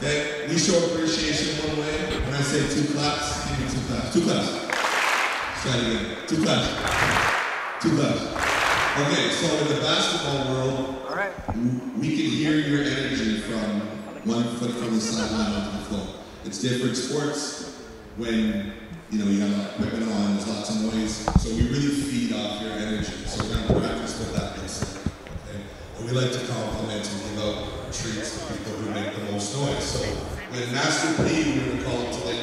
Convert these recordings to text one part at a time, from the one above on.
Okay? We show appreciation one way. When I say 2 claps, give me 2 claps. 2 claps. Let's try it again. 2 claps. 2 claps. Okay, so in the basketball world, we can hear your energy from 1 foot from the sideline onto the floor. It's different sports when you have equipment on, there's lots of noise, so we really feed off your energy. So we're going to practice what that looks like. Okay? And we like to compliment and give out treats to people who make the most noise. So when Master P, we're going to call him today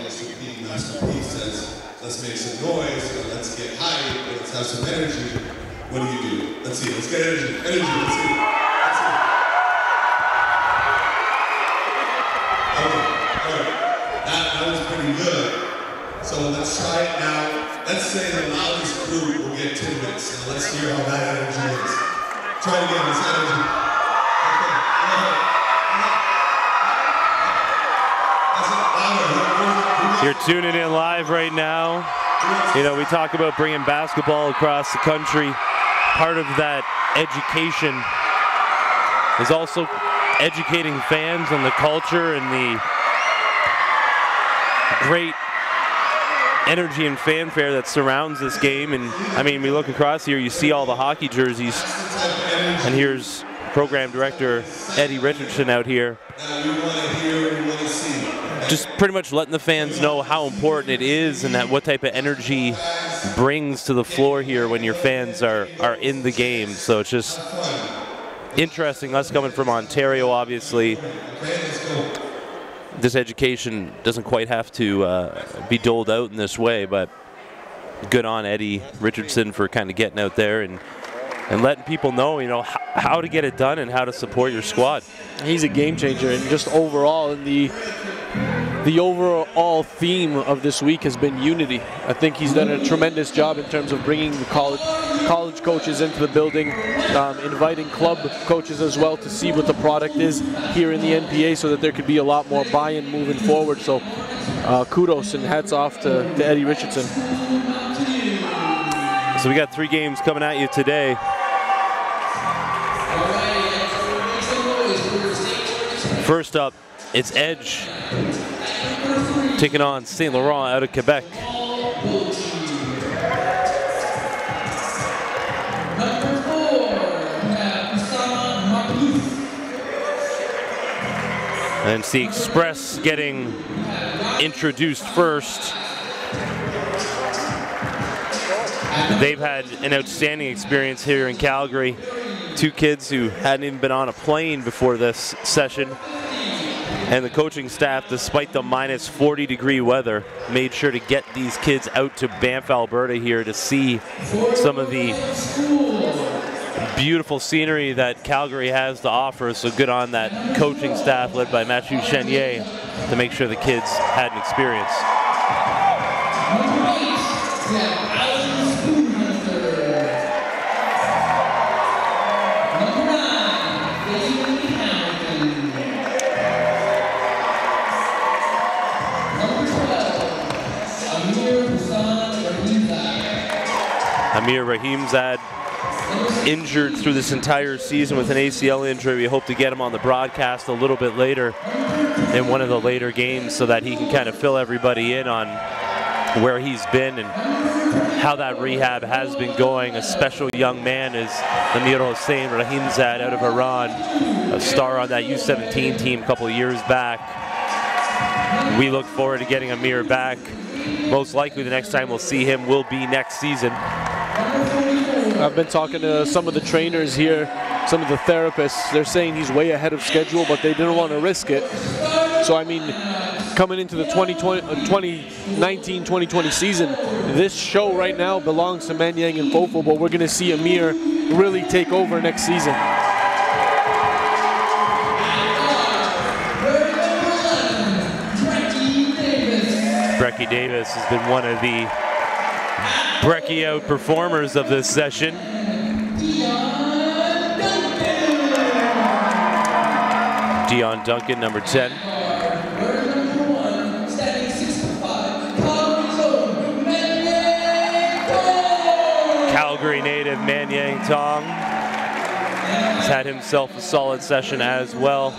Master P says, let's make some noise, and let's get high, and let's have some energy. What do? Let's see, let's get energy. Energy, let's see. Let's see. Okay, all right. That was pretty good. So let's try it now. Let's say the loudest group will get 2 minutes. Now let's hear how that energy is. Try it again, this energy. Okay, go ahead. That's it, louder. You're tuning in live right now. We talk about bringing basketball across the country. Part of that education is also educating fans on the culture and the great energy and fanfare that surrounds this game. And I mean, we look across here, you see all the hockey jerseys, and here's program director Eddie Richardson out here, just pretty much letting the fans know how important it is and that what type of energy brings to the floor here when your fans are in the game. So it's just interesting, us coming from Ontario, obviously. This education doesn't quite have to be doled out in this way, but good on Eddie Richardson for kind of getting out there and letting people know, how to get it done and how to support your squad. He's a game changer, and just overall, the overall theme of this week has been unity. I think he's done a tremendous job in terms of bringing the college coaches into the building, inviting club coaches as well to see what the product is here in the NPA so that there could be a lot more buy-in moving forward. So kudos and hats off to Eddie Richardson. So we got 3 games coming at you today. First up, it's Edge taking on St. Laurent out of Quebec. And it's the Express getting introduced first. They've had an outstanding experience here in Calgary. 2 kids who hadn't even been on a plane before this session. And the coaching staff, despite the minus 40-degree weather, made sure to get these kids out to Banff, Alberta here to see some of the beautiful scenery that Calgary has to offer. So good on that coaching staff led by Mathieu Chenier to make sure the kids had an experience. Amir Rahimzad injured through this entire season with an ACL injury. We hope to get him on the broadcast a little bit later in one of the later games so that he can kind of fill everybody in on where he's been and how that rehab has been going. A special young man is Amir Hossein Rahimzad out of Iran, a star on that U17 team a couple of years back. We look forward to getting Amir back. Most likely the next time we'll see him will be next season. I've been talking to some of the trainers here, some of the therapists. They're saying he's way ahead of schedule, but they didn't want to risk it. So, I mean, coming into the 2019-2020 season, this show right now belongs to Manyang and Fofo, but we're going to see Amir really take over next season. Brecky Davis has been one of the Brecky out performers of this session. Dion Duncan, number 10. Calgary native Manyang Tong has had himself a solid session as well.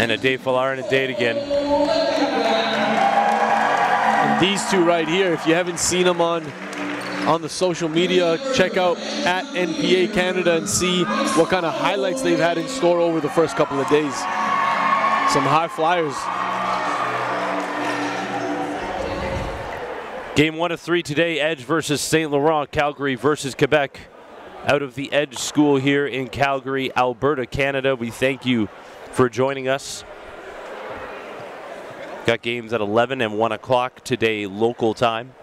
And a day Falar and a date again. And these two right here, if you haven't seen them on the social media, check out at NPA Canada and see what kind of highlights they've had in store over the first couple of days. Some high flyers. Game 1 of 3 today, Edge versus St. Laurent, Calgary versus Quebec. Out of the Edge School here in Calgary, Alberta, Canada. We thank you for joining us. Got games at 11 and 1 o'clock today, local time.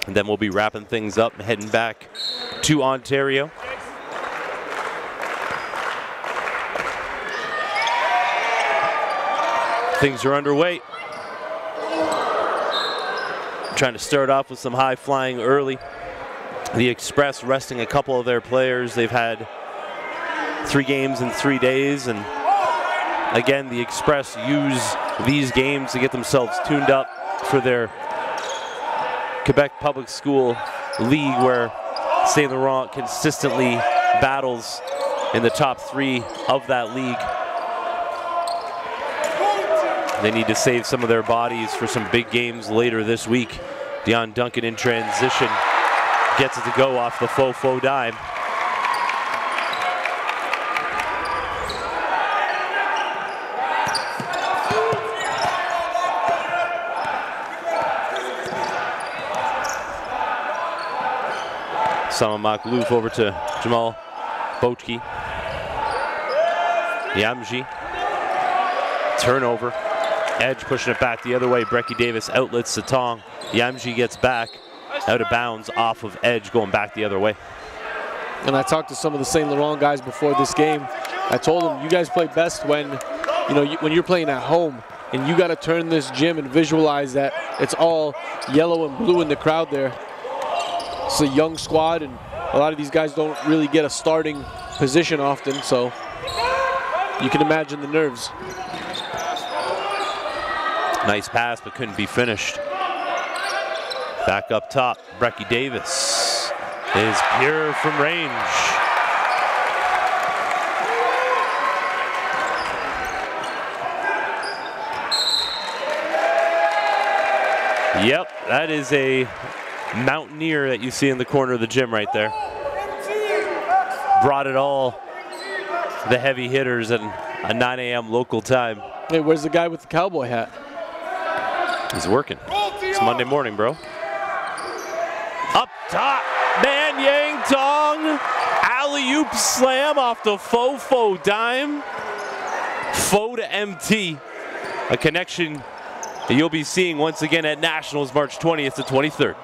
And then we'll be wrapping things up and heading back to Ontario. Things are underway. Trying to start off with some high flying early. The Express resting a couple of their players. They've had 3 games in 3 days, and again, the Express use these games to get themselves tuned up for their Quebec Public School League, where St. Laurent consistently battles in the top 3 of that league. They need to save some of their bodies for some big games later this week. Dion Duncan in transition gets it to go off the faux dime. Sama Maklouf over to Jamal Bochki. Yamji. Turnover. Edge pushing it back the other way. Brecky Davis outlets Satong. Yamji gets back out of bounds off of Edge, going back the other way. And I talked to some of the St. Laurent guys before this game. I told them, you guys play best when, when you're playing at home, and you got to turn this gym and visualize that it's all yellow and blue in the crowd there. It's a young squad, and a lot of these guys don't really get a starting position often, so you can imagine the nerves. Nice pass, but couldn't be finished. Back up top, Brecky Davis is pure from range. Yep, that is a Mountaineer that you see in the corner of the gym right there. Brought it all, the heavy hitters, at a 9 a.m. local time. Hey, where's the guy with the cowboy hat? He's working. It's Monday morning, bro. Up top, Man Yang Tong. Alley-oop slam off the faux dime. Faux to MT. A connection that you'll be seeing once again at Nationals March 20th to 23rd.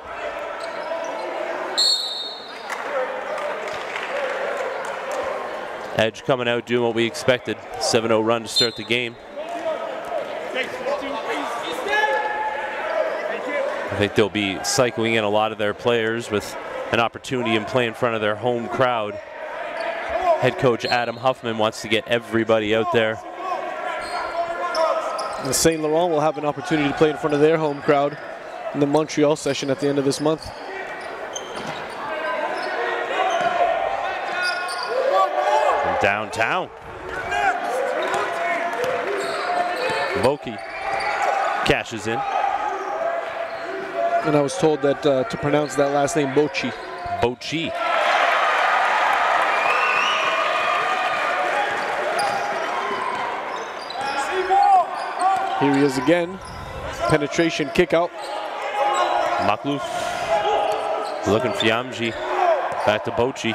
Edge coming out doing what we expected. 7-0 run to start the game. I think they'll be cycling in a lot of their players with an opportunity and play in front of their home crowd. Head coach Adam Huffman wants to get everybody out there. The St. Laurent will have an opportunity to play in front of their home crowd in the Montreal session at the end of this month. From downtown. Boki cashes in. And I was told that to pronounce that last name, Bochi. Bochi. Here he is again. Penetration kick out. Maklouf looking for Yamji. Back to Bochi.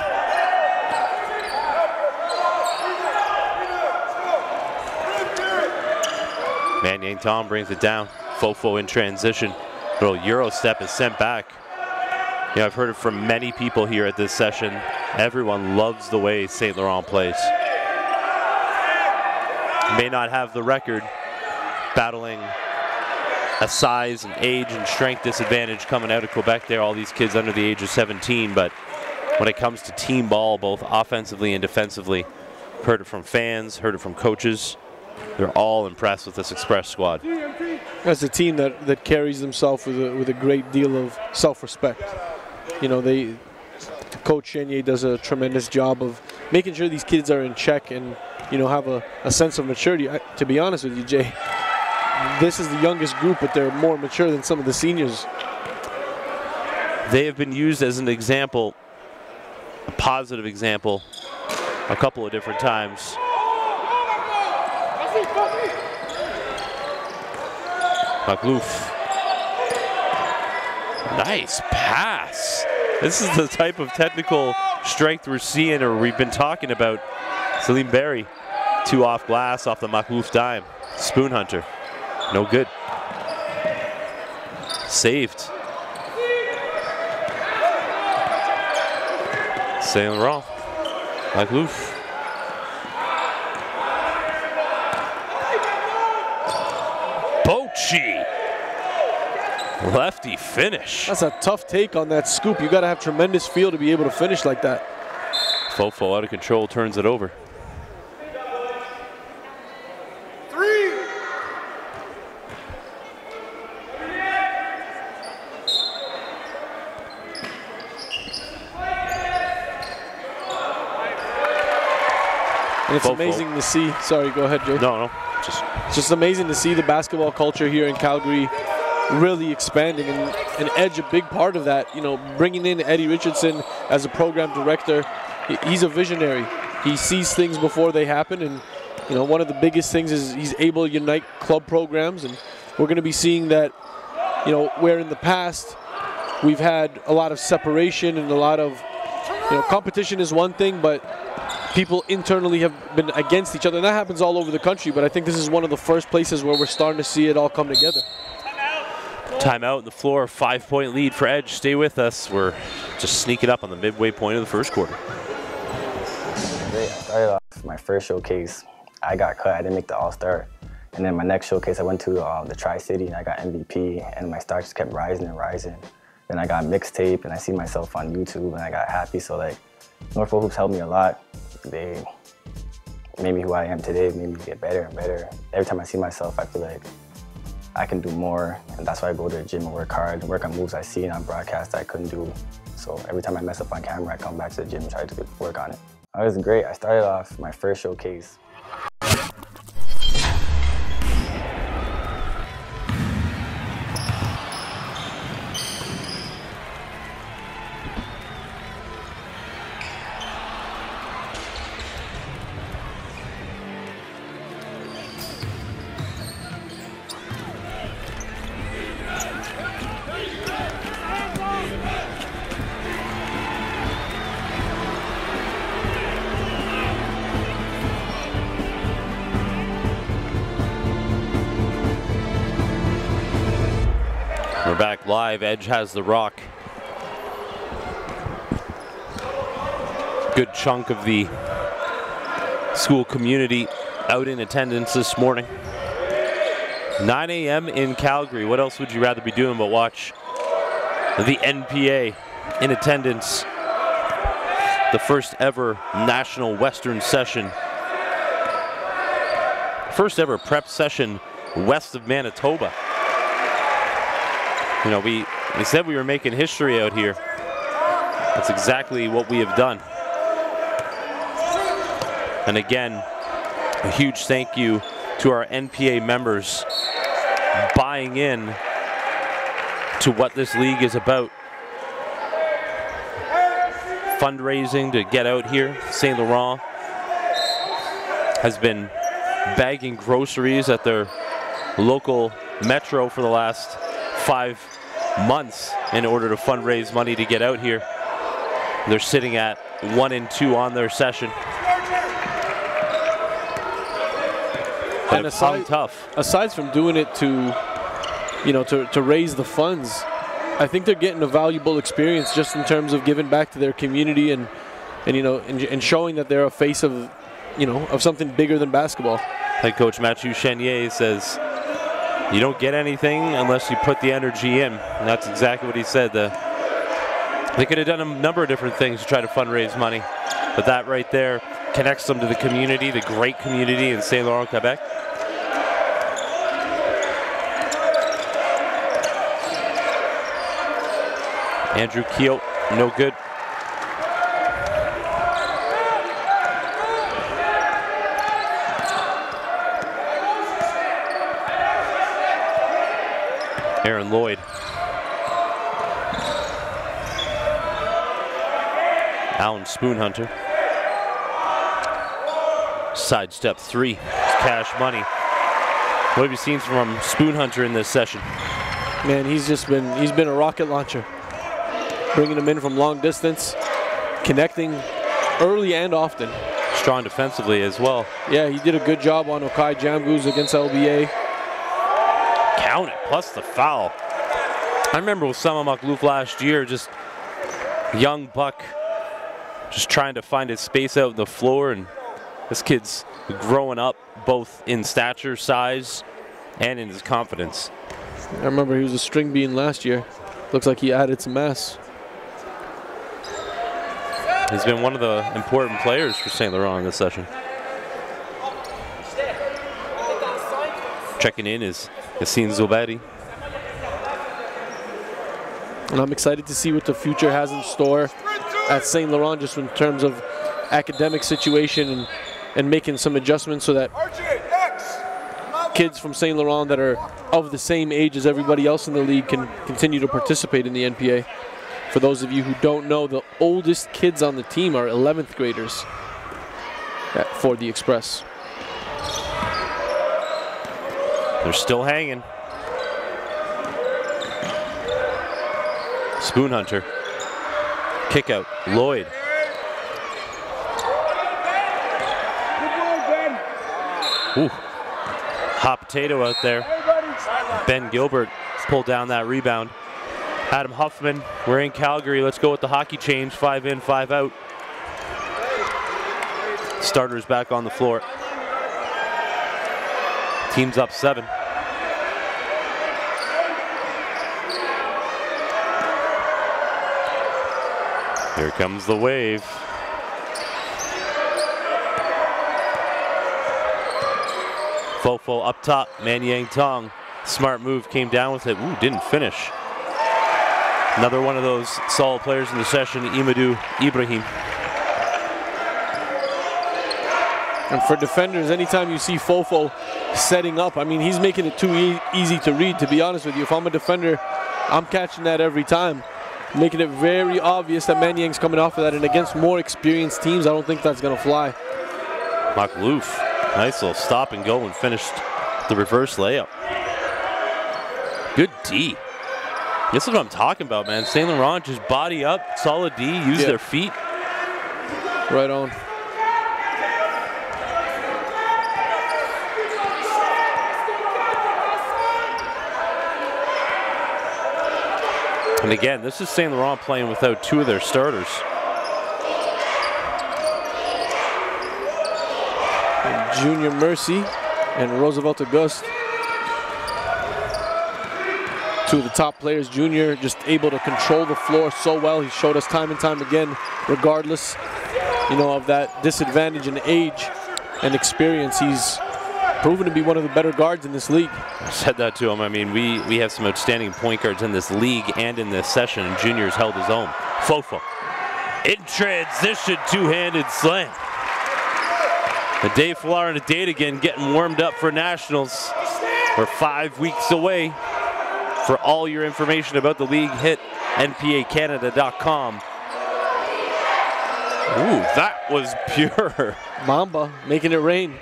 Man Yang Tom brings it down. Fofo in transition. Little Euro step is sent back. I've heard it from many people here at this session. Everyone loves the way St. Laurent plays. May not have the record, battling a size and age and strength disadvantage coming out of Quebec there, all these kids under the age of 17, but when it comes to team ball, both offensively and defensively, heard it from fans, heard it from coaches, they're all impressed with this Express squad. That's a team that carries themselves with a great deal of self-respect. Coach Chenier does a tremendous job of making sure these kids are in check and, you know, have a sense of maturity. To be honest with you, Jay, this is the youngest group, but they're more mature than some of the seniors. They have been used as an example, a positive example, a couple of different times. Maklouf. Nice pass. This is the type of technical strength we're seeing, or we've been talking about. Salim Berry, 2 off glass off the Maklouf dime. Spoon Hunter, no good. Saved. Saint Laurent, Maklouf. Bochy. Lefty finish. That's a tough take on that scoop. You got to have tremendous feel to be able to finish like that. Fofo out of control, turns it over. And it's amazing to see. Sorry, go ahead, Joe. No. It's just amazing to see the basketball culture here in Calgary really expanding, and Edge a big part of that. You know, bringing in Eddie Richardson as a program director. He's a visionary. He sees things before they happen, and you know, one of the biggest things is he's able to unite club programs, and we're going to be seeing that. You know, where in the past we've had a lot of separation and a lot of, you know, competition is one thing, but people internally have been against each other, and that happens all over the country. But I think this is one of the first places where we're starting to see it all come together. Timeout on the floor, 5-point lead for Edge. Stay with us. We're just sneaking up on the midway point of the first quarter. Great. I started off my first showcase. I got cut. I didn't make the All-Star. And then my next showcase, I went to the Tri-City, and I got MVP, and my star just kept rising and rising. Then I got mixtape, and I see myself on YouTube, and I got happy. So, like, Norfolk Hoops helped me a lot. They made me who I am today, made me get better and better. Every time I see myself, I feel like I can do more, and that's why I go to the gym and work hard and work on moves I see on broadcast I couldn't do. So every time I mess up on camera, I come back to the gym and try to work on it. It was great. I started off my first showcase. We're back live. Edge has the rock. Good chunk of the school community out in attendance this morning. 9 a.m. in Calgary. What else would you rather be doing but watch the NPA in attendance? The first ever National Western Session. First ever prep session west of Manitoba. You know, we said we were making history out here. That's exactly what we have done. And again, a huge thank you to our NPA members buying in to what this league is about. Fundraising to get out here. Saint Laurent has been bagging groceries at their local metro for the last 5 months in order to fundraise money to get out here. They're sitting at 1 and 2 on their session. And aside from doing it to, you know, to raise the funds, I think they're getting a valuable experience just in terms of giving back to their community and you know, and showing that they're a face of, you know, of something bigger than basketball. Head coach Mathieu Chenier says, you don't get anything unless you put the energy in. And that's exactly what he said. They could have done a number of different things to try to fundraise money, but that right there connects them to the community, the great community in Saint Laurent, Quebec. Andrew Keel, no good. Aaron Lloyd. Allen Spoonhunter. Sidestep 3. It's cash money. What have you seen from Spoonhunter in this session? Man, he's been a rocket launcher. Bringing him in from long distance, connecting early and often. Strong defensively as well. Yeah, he did a good job on Okai Jamgoose against LBA. Count it, plus the foul. I remember with Sama Makhlouf last year, just young buck, just trying to find his space out on the floor, and this kid's growing up both in stature, size, and in his confidence. I remember he was a string bean last year. Looks like he added some mass. He's been one of the important players for St. Laurent in this session. Checking in is Yassine Zoubedi. And I'm excited to see what the future has in store at St. Laurent, just in terms of academic situation and making some adjustments so that kids from St. Laurent that are of the same age as everybody else in the league can continue to participate in the NPA. For those of you who don't know, the oldest kids on the team are 11th graders for the Express. They're still hanging. Spoonhunter. Kick out. Lloyd. Ooh. Hot potato out there. Ben Gilbert pulled down that rebound. Adam Huffman, we're in Calgary. Let's go with the hockey change. 5 in, 5 out. Starters back on the floor. Team's up 7. Here comes the wave. Fofo up top, Manyang Tong. Smart move, came down with it. Ooh, didn't finish. Another one of those solid players in the session, Imadou Ibrahim. And for defenders, anytime you see Fofo setting up, I mean, he's making it too easy to read, to be honest with you. If I'm a defender, I'm catching that every time. Making it very obvious that Manyang's coming off of that, and against more experienced teams, I don't think that's gonna fly. Makhlouf, nice little stop and go and finished the reverse layup. Good D. This is what I'm talking about, man. St. Laurent just body up, solid D, use their feet. Right on. And again, this is St. Laurent playing without 2 of their starters. And Junior Mercy and Roosevelt Auguste. 2 of the top players. Junior just able to control the floor so well. He showed us time and time again, regardless, you know, of that disadvantage in age and experience, he's proven to be one of the better guards in this league. I said that to him. I mean, we have some outstanding point guards in this league and in this session, and Junior's held his own. Fofo. In transition, two-handed slam. The Dave Florida date again, getting warmed up for Nationals. We're 5 weeks away. For all your information about the league, hit npacanada.com. Ooh, that was pure. Mamba making it rain.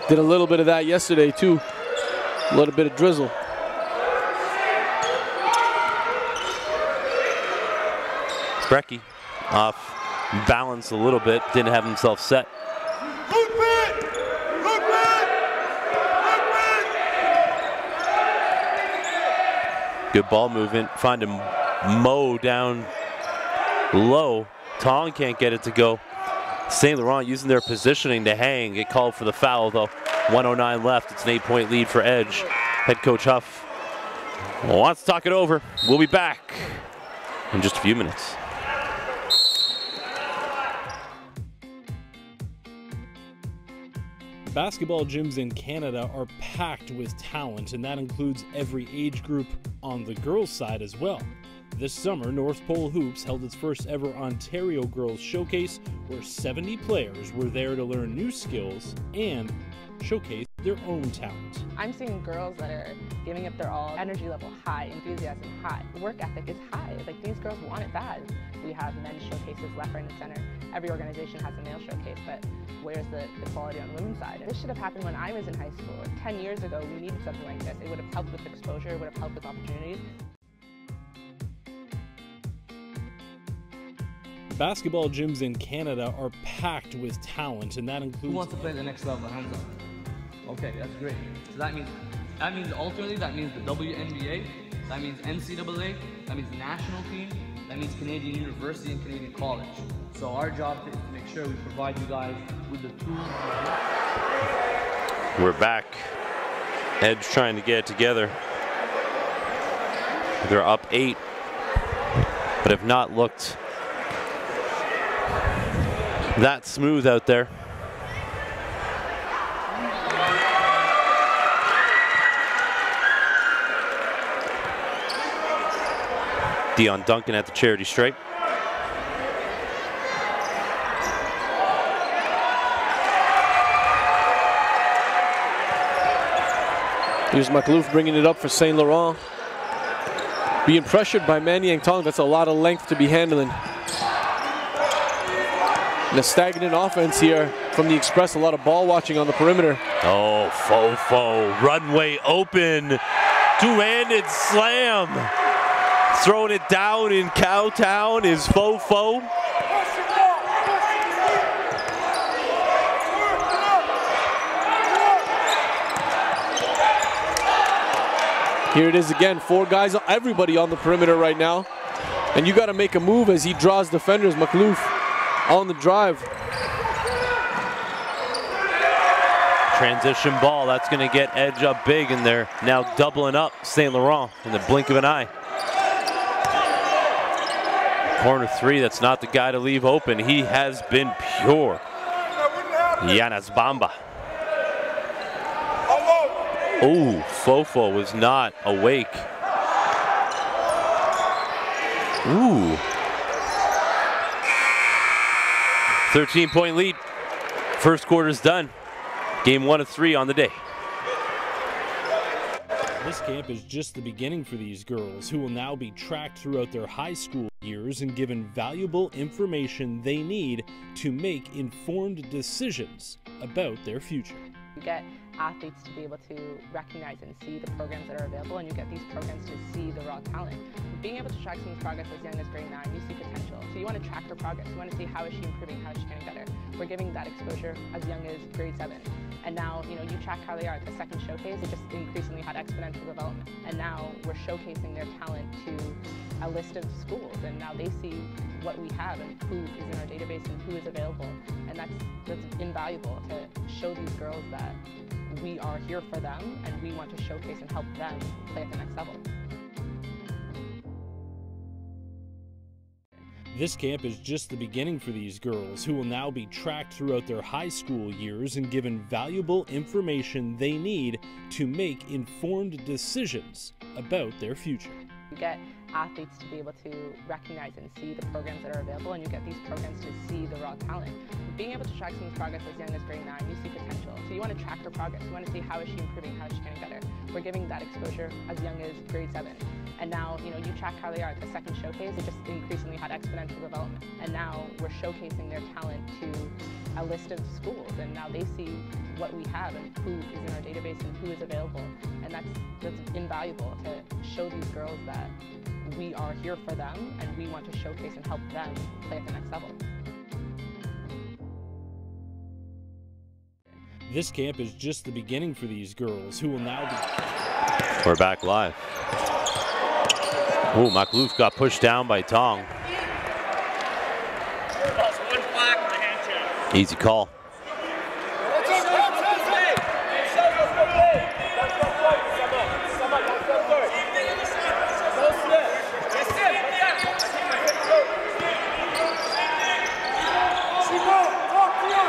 Did a little bit of that yesterday too. A little bit of drizzle. Brecky off balance a little bit, didn't have himself set. Good ball movement, find him mow down low. Tong can't get it to go. St. Laurent using their positioning to hang. Get called for the foul though. 1:09 left, it's an 8-point lead for Edge. Head coach Huff wants to talk it over. We'll be back in just a few minutes. Basketball gyms in Canada are packed with talent, and that includes every age group on the girls' side as well. This summer, North Pole Hoops held its first ever Ontario Girls Showcase, where 70 players were there to learn new skills and showcase their own talent. I'm seeing girls that are giving up their all, energy level high, enthusiasm high, work ethic is high. Like, these girls want it bad. We have men's showcases left, right, and center. Every organization has a male showcase, but where's the quality on the women's side? This should have happened when I was in high school. 10 years ago, we needed something like this. It would have helped with exposure, it would have helped with opportunities. Basketball gyms in Canada are packed with talent, and that includes... Who wants to play the next level? Hands up. Okay, that's great. So that means ultimately, that means the WNBA, that means NCAA, that means the national team, that means Canadian University and Canadian College. So our job is to make sure we provide you guys with the tools. We're back. Edge trying to get it together. They're up 8, but have not looked that smooth out there. Dion Duncan at the charity stripe. Here's McAlouf bringing it up for St. Laurent. Being pressured by Man Yang Tong. That's a lot of length to be handling. And a stagnant offense here from the Express. A lot of ball watching on the perimeter. Oh, Fofo, runway open. Two-handed slam. Throwing it down in Cowtown is Fofo. Here it is again, 4 guys, everybody on the perimeter right now. And you got to make a move as he draws defenders. McAlouf on the drive. Transition ball, that's going to get Edge up big, and they're now doubling up St. Laurent in the blink of an eye. Corner 3, that's not the guy to leave open. He has been pure. Yanis Bamba. Oh, Fofo was not awake. Ooh. 13-point lead. First quarter's done. Game 1 of 3 on the day. This camp is just the beginning for these girls, who will now be tracked throughout their high school years and given valuable information they need to make informed decisions about their future. You get athletes to be able to recognize and see the programs that are available, and you get these programs to see the raw talent. Being able to track someone's progress as young as grade 9, you see potential. So you want to track her progress. You want to see how is she improving, how is she getting better. We're giving that exposure as young as grade 7. And now, you track how they are at the second showcase. It just increasingly had exponential development. And now we're showcasing their talent to a list of schools, and now they see what we have and who is in our database and who is available. And that's invaluable to show these girls that we are here for them and we want to showcase and help them play at the next level. This camp is just the beginning for these girls, who will now be tracked throughout their high school years and given valuable information they need to make informed decisions about their future. You get athletes to be able to recognize and see the programs that are available, and you get these programs to see the raw talent. Being able to track someone's progress as young as grade 9, you see potential. So you want to track her progress. You want to see how is she improving, how is she getting better. We're giving that exposure as young as grade 7. And now, you track how they are at the second showcase. It just increasingly had exponential development. And now we're showcasing their talent to a list of schools, and now they see what we have and who is in our database and who is available. And that's invaluable to show these girls that we are here for them and we want to showcase and help them play at the next level. This camp is just the beginning for these girls, who will now be... We're back live. Oh, McAlouf got pushed down by Tong. Easy call.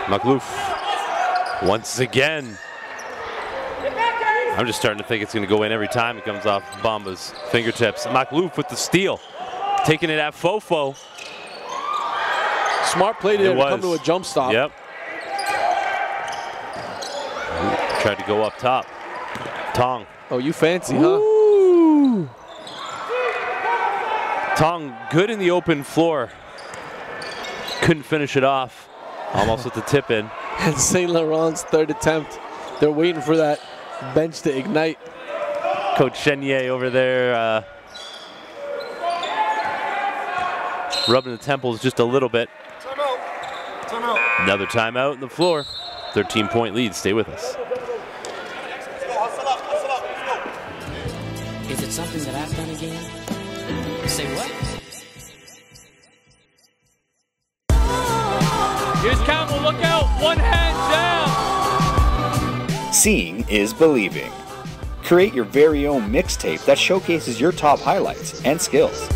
McAlouf once again. I'm just starting to think it's going to go in every time it comes off Bamba's fingertips. McAlouf with the steal, taking it at Fofo. Smart play there to come to a jump stop. Yep. Tried to go up top. Tong. Oh, you fancy, huh? Ooh. Tong, good in the open floor. Couldn't finish it off. Almost with the tip in. And St. Laurent's third attempt. They're waiting for that bench to ignite. Coach Chenier over there rubbing the temples just a little bit. Another timeout on the floor. 13-point lead. Stay with us. Is it something that I've done again? Say what? Here's Campbell, look out, one hand down. Seeing is believing. Create your very own mixtape that showcases your top highlights and skills.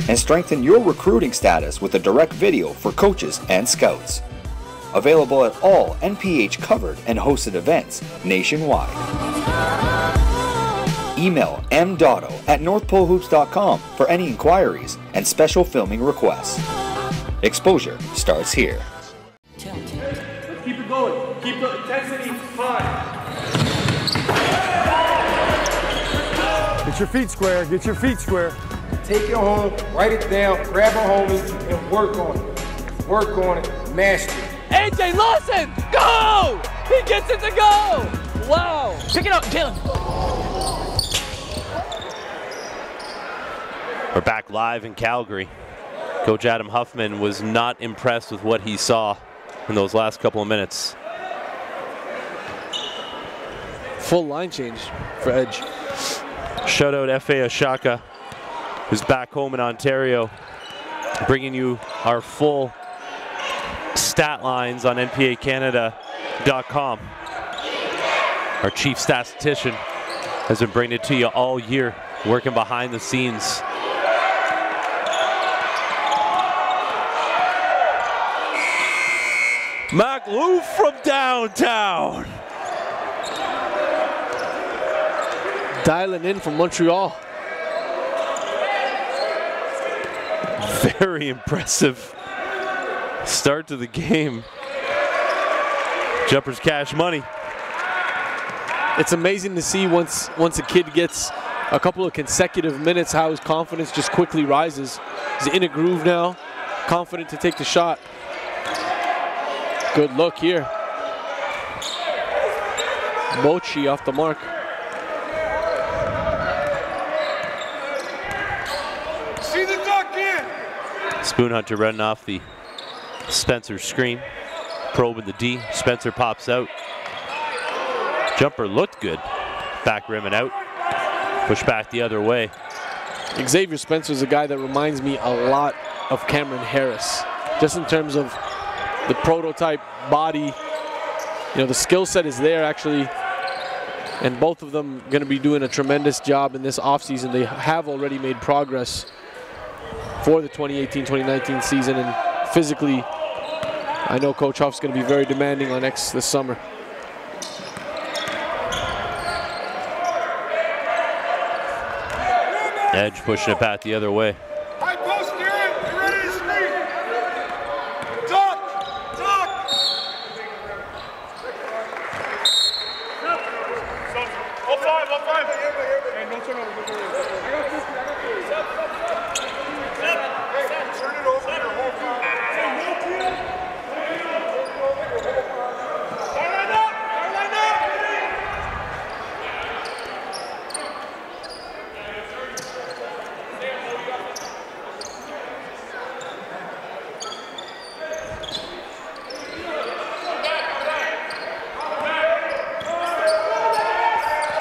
And strengthen your recruiting status with a direct video for coaches and scouts. Available at all NPH covered and hosted events nationwide. Email mdotto@northpolehoops.com for any inquiries and special filming requests. Exposure starts here. Let's keep it going. Keep the intensity high. Get your feet square. Get your feet square. Take it home, write it down, grab a homie, and work on it. Work on it, master it. AJ Lawson, go! He gets it to go! Wow! Pick it up, Jalen. We're back live in Calgary. Coach Adam Huffman was not impressed with what he saw in those last couple of minutes. Full line change for Edge. Shout out F.A. Ashaka, who's back home in Ontario, bringing you our full stat lines on npacanada.com. Our chief statistician has been bringing it to you all year, working behind the scenes. McLoof from downtown. Dialing in from Montreal. Very impressive start to the game. Jumpers cash money. It's amazing to see once a kid gets a couple of consecutive minutes how his confidence just quickly rises. He's in a groove now, confident to take the shot. Good look here. Mochi off the mark. See the duck in. Spoon Hunter running off the Spencer screen. Probing the D. Spencer pops out. Jumper looked good. Back rim and out. Push back the other way. Xavier Spencer is a guy that reminds me a lot of Cameron Harris. Just in terms of the prototype body. You know, the skill set is there actually. And both of them going to be doing a tremendous job in this offseason. They have already made progress for the 2018-2019 season. And physically, I know Coach Huff's going to be very demanding on X this summer. Edge pushing it back the other way. High post, Garrett. You ready to speak? Duck. Duck. All five, all five. Hey, no turnover. Turn it over your whole time.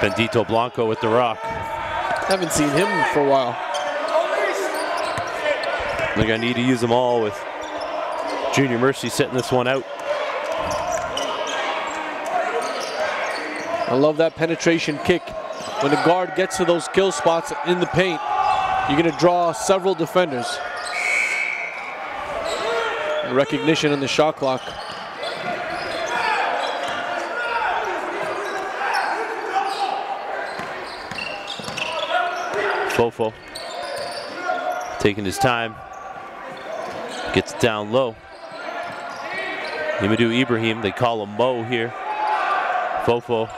Bendito Blanco with the rock. Haven't seen him for a while. I think I need to use them all with Junior Mercy setting this one out. I love that penetration kick. When the guard gets to those kill spots in the paint, you're going to draw several defenders. Recognition in the shot clock. Fofo taking his time, gets it down low. Imadou Ibrahim, they call him Mo here. Fofo,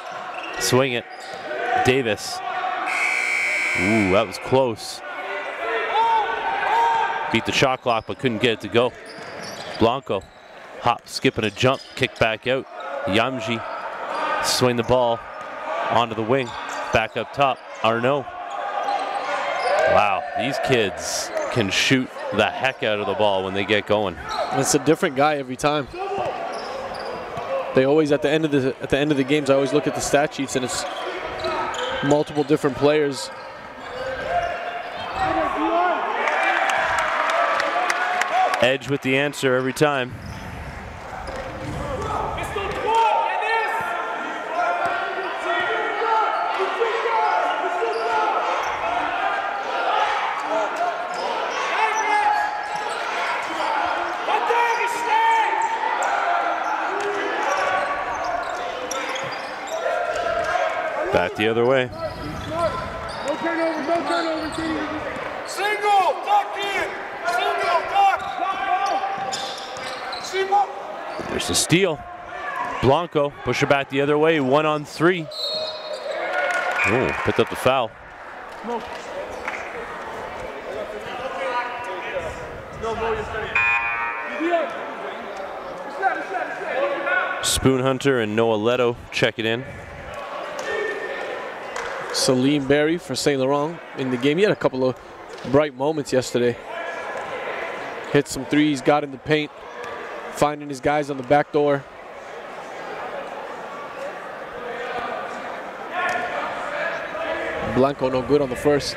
swing it. Davis. Ooh, that was close. Beat the shot clock, but couldn't get it to go. Blanco, hop, skip, and a jump, kick back out. Yamji, swing the ball onto the wing, back up top. Arnaud. Wow, these kids can shoot the heck out of the ball when they get going. It's a different guy every time. They always, at the end of the games, I always look at the stat sheets, and it's multiple different players. Edge with the answer every time. Back the other way. No turnover, Single, duck in. Single, duck. Single. There's the steal. Blanco, push her back the other way, 1-on-3. Oh, picked up the foul. Spoon Hunter and Noah Leto check it in. Salim Berry for St. Laurent in the game. He had a couple of bright moments yesterday. Hit some threes, got in the paint, finding his guys on the back door. Blanco no good on the first.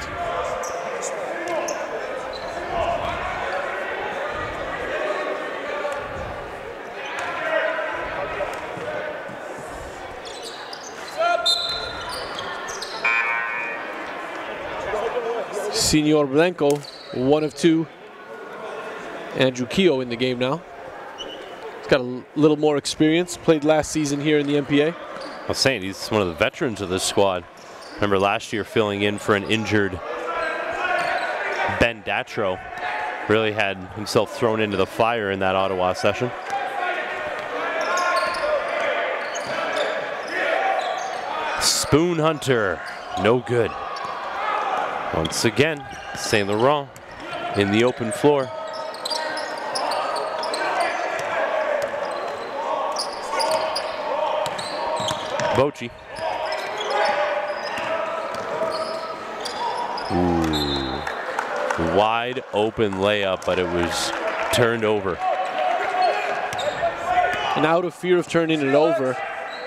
Senor Blanco, 1 of 2. Andrew Keogh in the game now. He's got a little more experience, played last season here in the MPA. I was saying, he's one of the veterans of this squad. Remember last year filling in for an injured Ben Datro. Really had himself thrown into the fire in that Ottawa session. Spoon Hunter, no good. Once again, St. Laurent in the open floor. Bochy. Ooh. Wide open layup, but it was turned over. And out of fear of turning it over,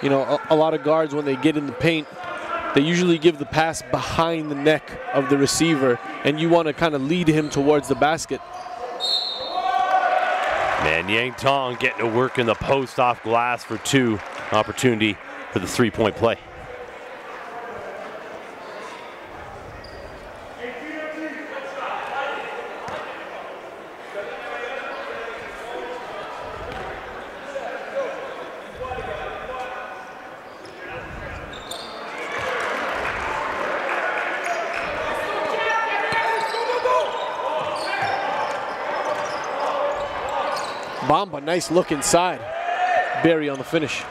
you know, a lot of guards, when they get in the paint, they usually give the pass behind the neck of the receiver, and you want to kind of lead him towards the basket. Man, Yang Tong getting to work in the post off glass for 2. Opportunity for the 3-point play. Bamba, nice look inside. Berry on the finish.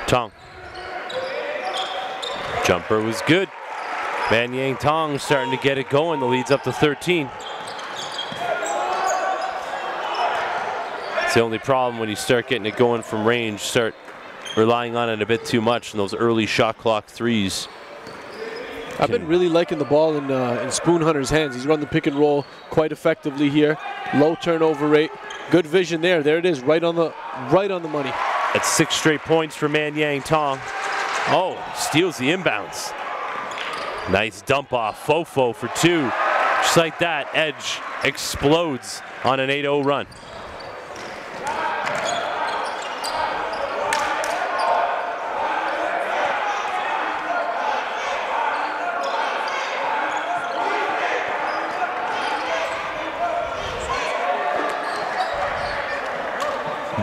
Tong. Jumper was good. Van Yang Tong starting to get it going. The lead's up to 13. It's the only problem when you start getting it going from range, start relying on it a bit too much in those early shot clock threes. I've been really liking the ball in Spoon Hunter's hands. He's run the pick and roll quite effectively here. Low turnover rate. Good vision there. There it is, right on the money. That's 6 straight points for Man Yang Tong. Oh, steals the inbounds. Nice dump off. Fofo for 2. Just like that, Edge explodes on an 8-0 run.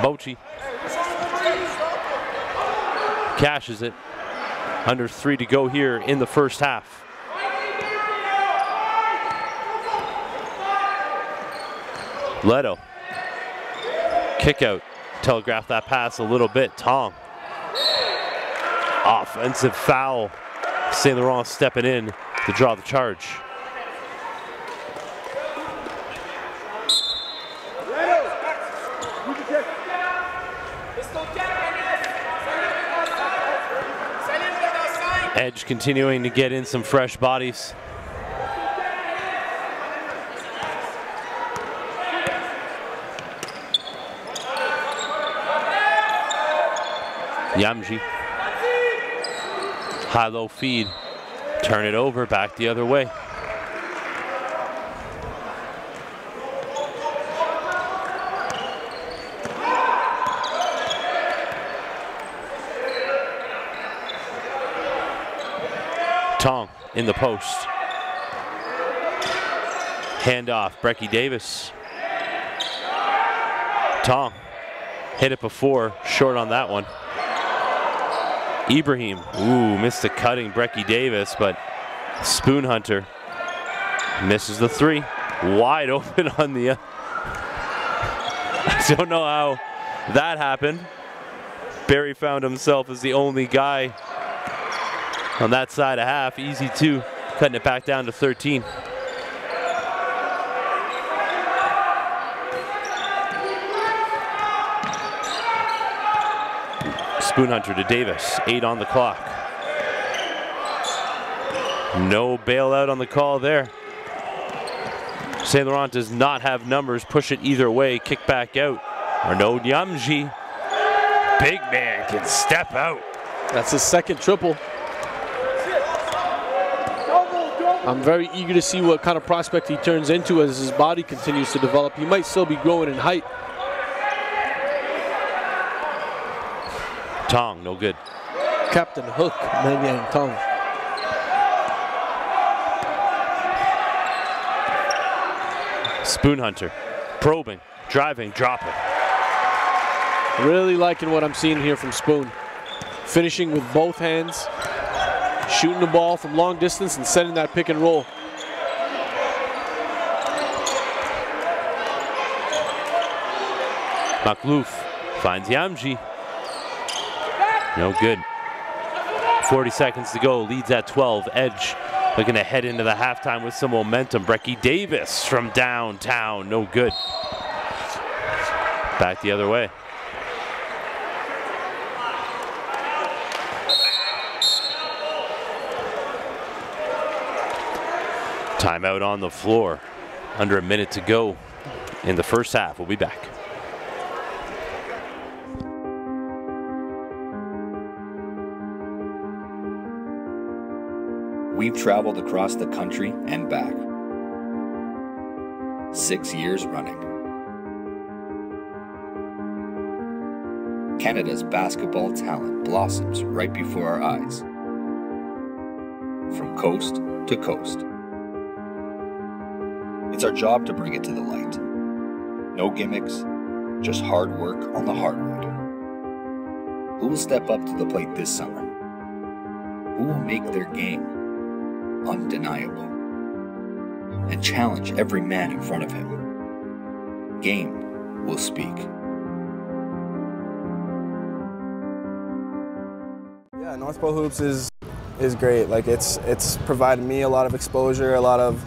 Bochy cashes it. Under 3 to go here in the first half. Leto. Kick out. Telegraph that pass a little bit. Tong. Offensive foul. St. Laurent stepping in to draw the charge. Edge continuing to get in some fresh bodies. Yamji. High-low feed. Turn it over, back the other way. Tong in the post. Handoff, Brecky Davis. Tong hit it before, short on that one. Ibrahim, ooh, missed the cutting Brecky Davis, but Spoon Hunter misses the three. Wide open on the, I don't know how that happened. Barry found himself as the only guy on that side of half. Easy two, cutting it back down to 13. Spoon Hunter to Davis, 8 on the clock. No bailout on the call there. St. Laurent does not have numbers, push it either way, kick back out. Arnaud Yamji, big man, can step out. That's his second triple. I'm very eager to see what kind of prospect he turns into as his body continues to develop. He might still be growing in height. Tong, no good. Captain Hook, Nanyang Tong. Spoon Hunter, probing, driving, dropping. Really liking what I'm seeing here from Spoon. Finishing with both hands, shooting the ball from long distance and setting that pick and roll. Maklouf finds Yamji. No good. 40 seconds to go, leads at 12. Edge looking to head into the halftime with some momentum. Brecky Davis from downtown, no good. Back the other way. Timeout on the floor. Under a minute to go in the first half. We'll be back. We've traveled across the country and back. 6 years running. Canada's basketball talent blossoms right before our eyes. From coast to coast. It's our job to bring it to the light. No gimmicks, just hard work on the hardwood. Who will step up to the plate this summer? Who will make their game undeniable and challenge every man in front of him? Game will speak. Yeah, North Pole Hoops is great. Like it's provided me a lot of exposure, a lot of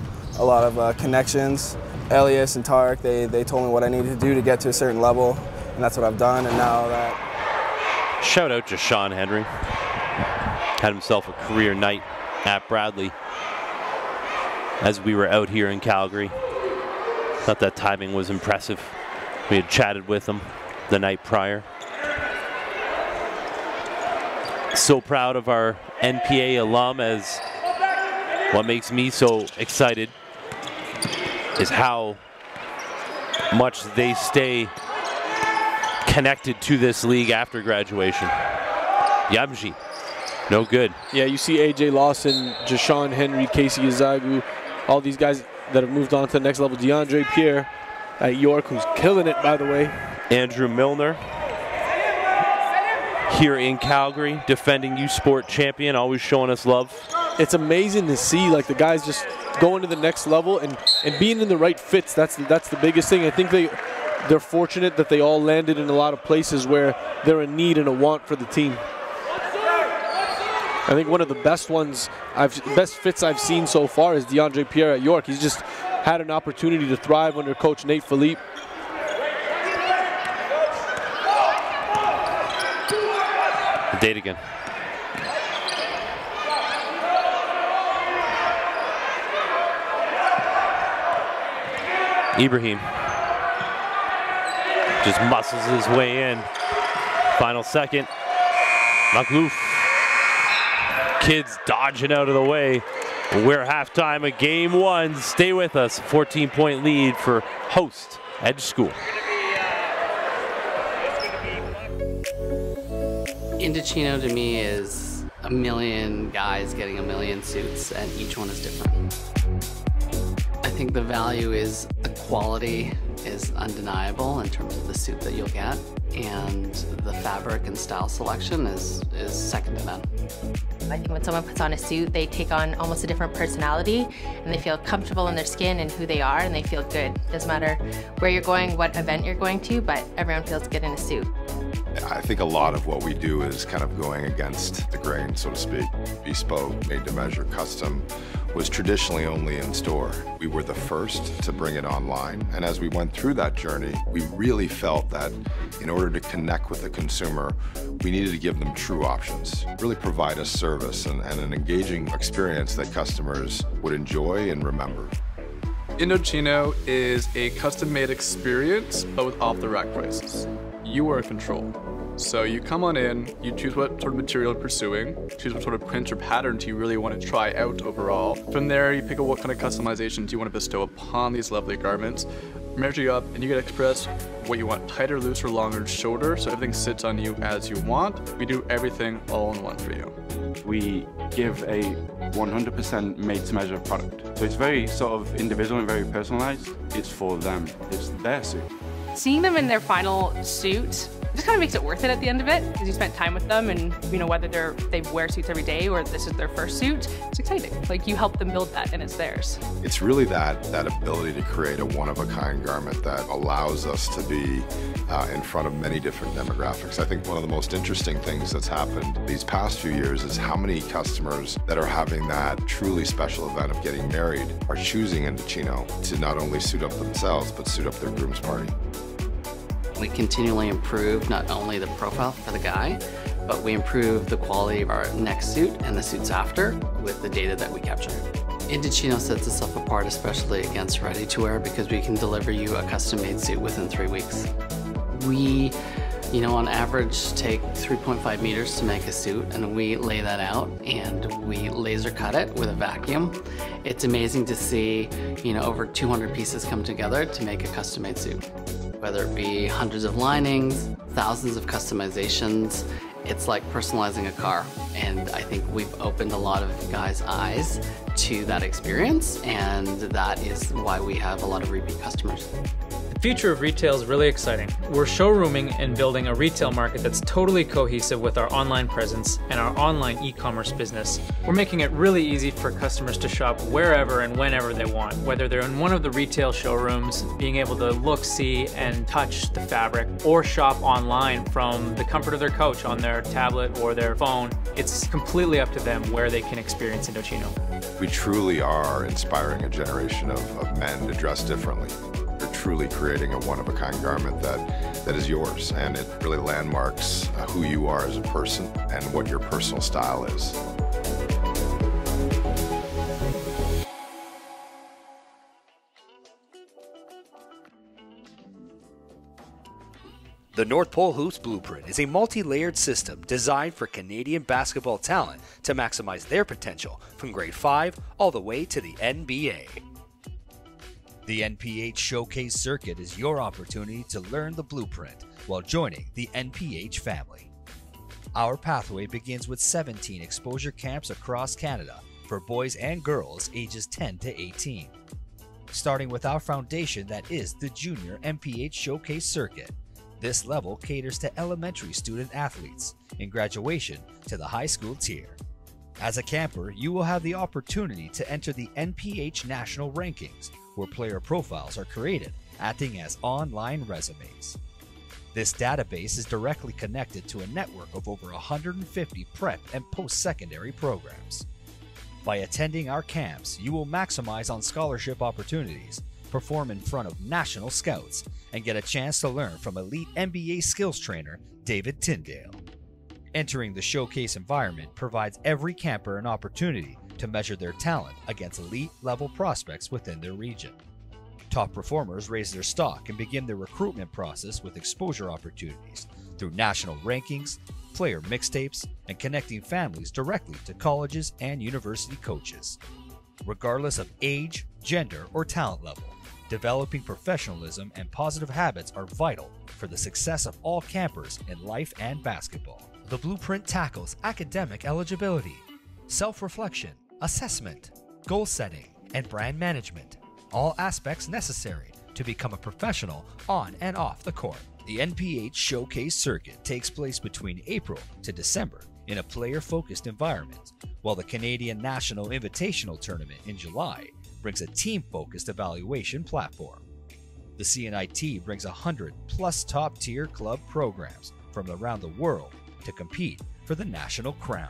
connections. Elias and Tarek, they told me what I needed to do to get to a certain level, and that's what I've done. And now that shout out to Sean Henry, had himself a career night at Bradley as we were out here in Calgary. Thought that timing was impressive. We had chatted with him the night prior. So proud of our NPA alum, as what makes me so excited is how much they stay connected to this league after graduation. Yamji, no good. Yeah, you see AJ Lawson, Jashawn Henry, Casey Izagu, all these guys that have moved on to the next level. DeAndre Pierre at York, who's killing it, by the way. Andrew Milner here in Calgary, defending U Sport champion, always showing us love. It's amazing to see, like, the guys just going to the next level and being in the right fits. That's the biggest thing. I think they're fortunate that they all landed in a lot of places where they're a need and a want for the team. I think one of the best fits I've seen so far is DeAndre Pierre at York. He's just had an opportunity to thrive under Coach Nate Philippe. Date again. Ibrahim just muscles his way in. Final second. Makhlouf. Kids dodging out of the way. We're halftime of game one. Stay with us. 14-point lead for host Edge School. Indochino to me is a million guys getting a million suits, and each one is different. I think the value is the quality is undeniable in terms of the suit that you'll get, and the fabric and style selection is second to none. I think when someone puts on a suit, they take on almost a different personality, and they feel comfortable in their skin and who they are, and they feel good. Doesn't matter where you're going, what event you're going to, but everyone feels good in a suit. I think a lot of what we do is kind of going against the grain, so to speak. Bespoke, made to measure, custom was traditionally only in store. We were the first to bring it online, and as we went through that journey, we really felt that in order to connect with the consumer, we needed to give them true options, really provide a service and an engaging experience that customers would enjoy and remember. Indochino is a custom-made experience, but with off-the-rack prices. You are in control. So you come on in, you choose what sort of material you're pursuing, choose what sort of print or patterns you really want to try out overall. From there, you pick out what kind of customizations you want to bestow upon these lovely garments, measure you up, and you get to express what you want, tighter, looser, longer, shorter, so everything sits on you as you want. We do everything all in one for you. We give a 100% made-to-measure product. So it's very sort of individual and very personalized. It's for them. It's their suit. Seeing them in their final suit just kind of makes it worth it at the end of it, because you spent time with them, and you know, whether they wear suits every day or this is their first suit, it's exciting. Like, you help them build that and it's theirs. It's really that ability to create a one-of-a-kind garment that allows us to be in front of many different demographics. I think one of the most interesting things that's happened these past few years is how many customers that are having that truly special event of getting married are choosing Indochino to not only suit up themselves, but suit up their groom's party. We continually improve not only the profile for the guy, but we improve the quality of our next suit and the suits after with the data that we capture. Indochino sets itself apart, especially against ready-to-wear, because we can deliver you a custom-made suit within 3 weeks. We, on average, take 3.5 meters to make a suit, and we lay that out and we laser cut it with a vacuum. It's amazing to see, over 200 pieces come together to make a custom-made suit. Whether it be hundreds of linings, thousands of customizations, it's like personalizing a car. And I think we've opened a lot of guys' eyes to that experience, and that is why we have a lot of repeat customers. The future of retail is really exciting. We're showrooming and building a retail market that's totally cohesive with our online presence and our online e-commerce business. We're making it really easy for customers to shop wherever and whenever they want, whether they're in one of the retail showrooms, being able to look, see, and touch the fabric, or shop online from the comfort of their couch on their tablet or their phone. It's completely up to them where they can experience Indochino. We truly are inspiring a generation of men to dress differently. We're truly creating a one-of-a-kind garment that is yours, and it really landmarks who you are as a person and what your personal style is. The North Pole Hoops Blueprint is a multi-layered system designed for Canadian basketball talent to maximize their potential from grade 5 all the way to the NBA. The NPH Showcase Circuit is your opportunity to learn the blueprint while joining the NPH family. Our pathway begins with 17 exposure camps across Canada for boys and girls ages 10 to 18. Starting with our foundation that is the Junior NPH Showcase Circuit. This level caters to elementary student athletes in graduation to the high school tier. As a camper, you will have the opportunity to enter the NPH National Rankings, where player profiles are created, acting as online resumes. This database is directly connected to a network of over 150 prep and post-secondary programs. By attending our camps, you will maximize on scholarship opportunities, perform in front of national scouts, and get a chance to learn from elite NBA skills trainer David Tyndale. Entering the showcase environment provides every camper an opportunity to measure their talent against elite-level prospects within their region. Top performers raise their stock and begin their recruitment process with exposure opportunities through national rankings, player mixtapes, and connecting families directly to colleges and university coaches. Regardless of age, gender, or talent level, developing professionalism and positive habits are vital for the success of all campers in life and basketball. The Blueprint tackles academic eligibility, self-reflection, assessment, goal setting, and brand management, all aspects necessary to become a professional on and off the court. The NPH Showcase Circuit takes place between April to December in a player-focused environment, while the Canadian National Invitational Tournament in July brings a team-focused evaluation platform. The CNIT brings 100+ top-tier club programs from around the world to compete for the national crown.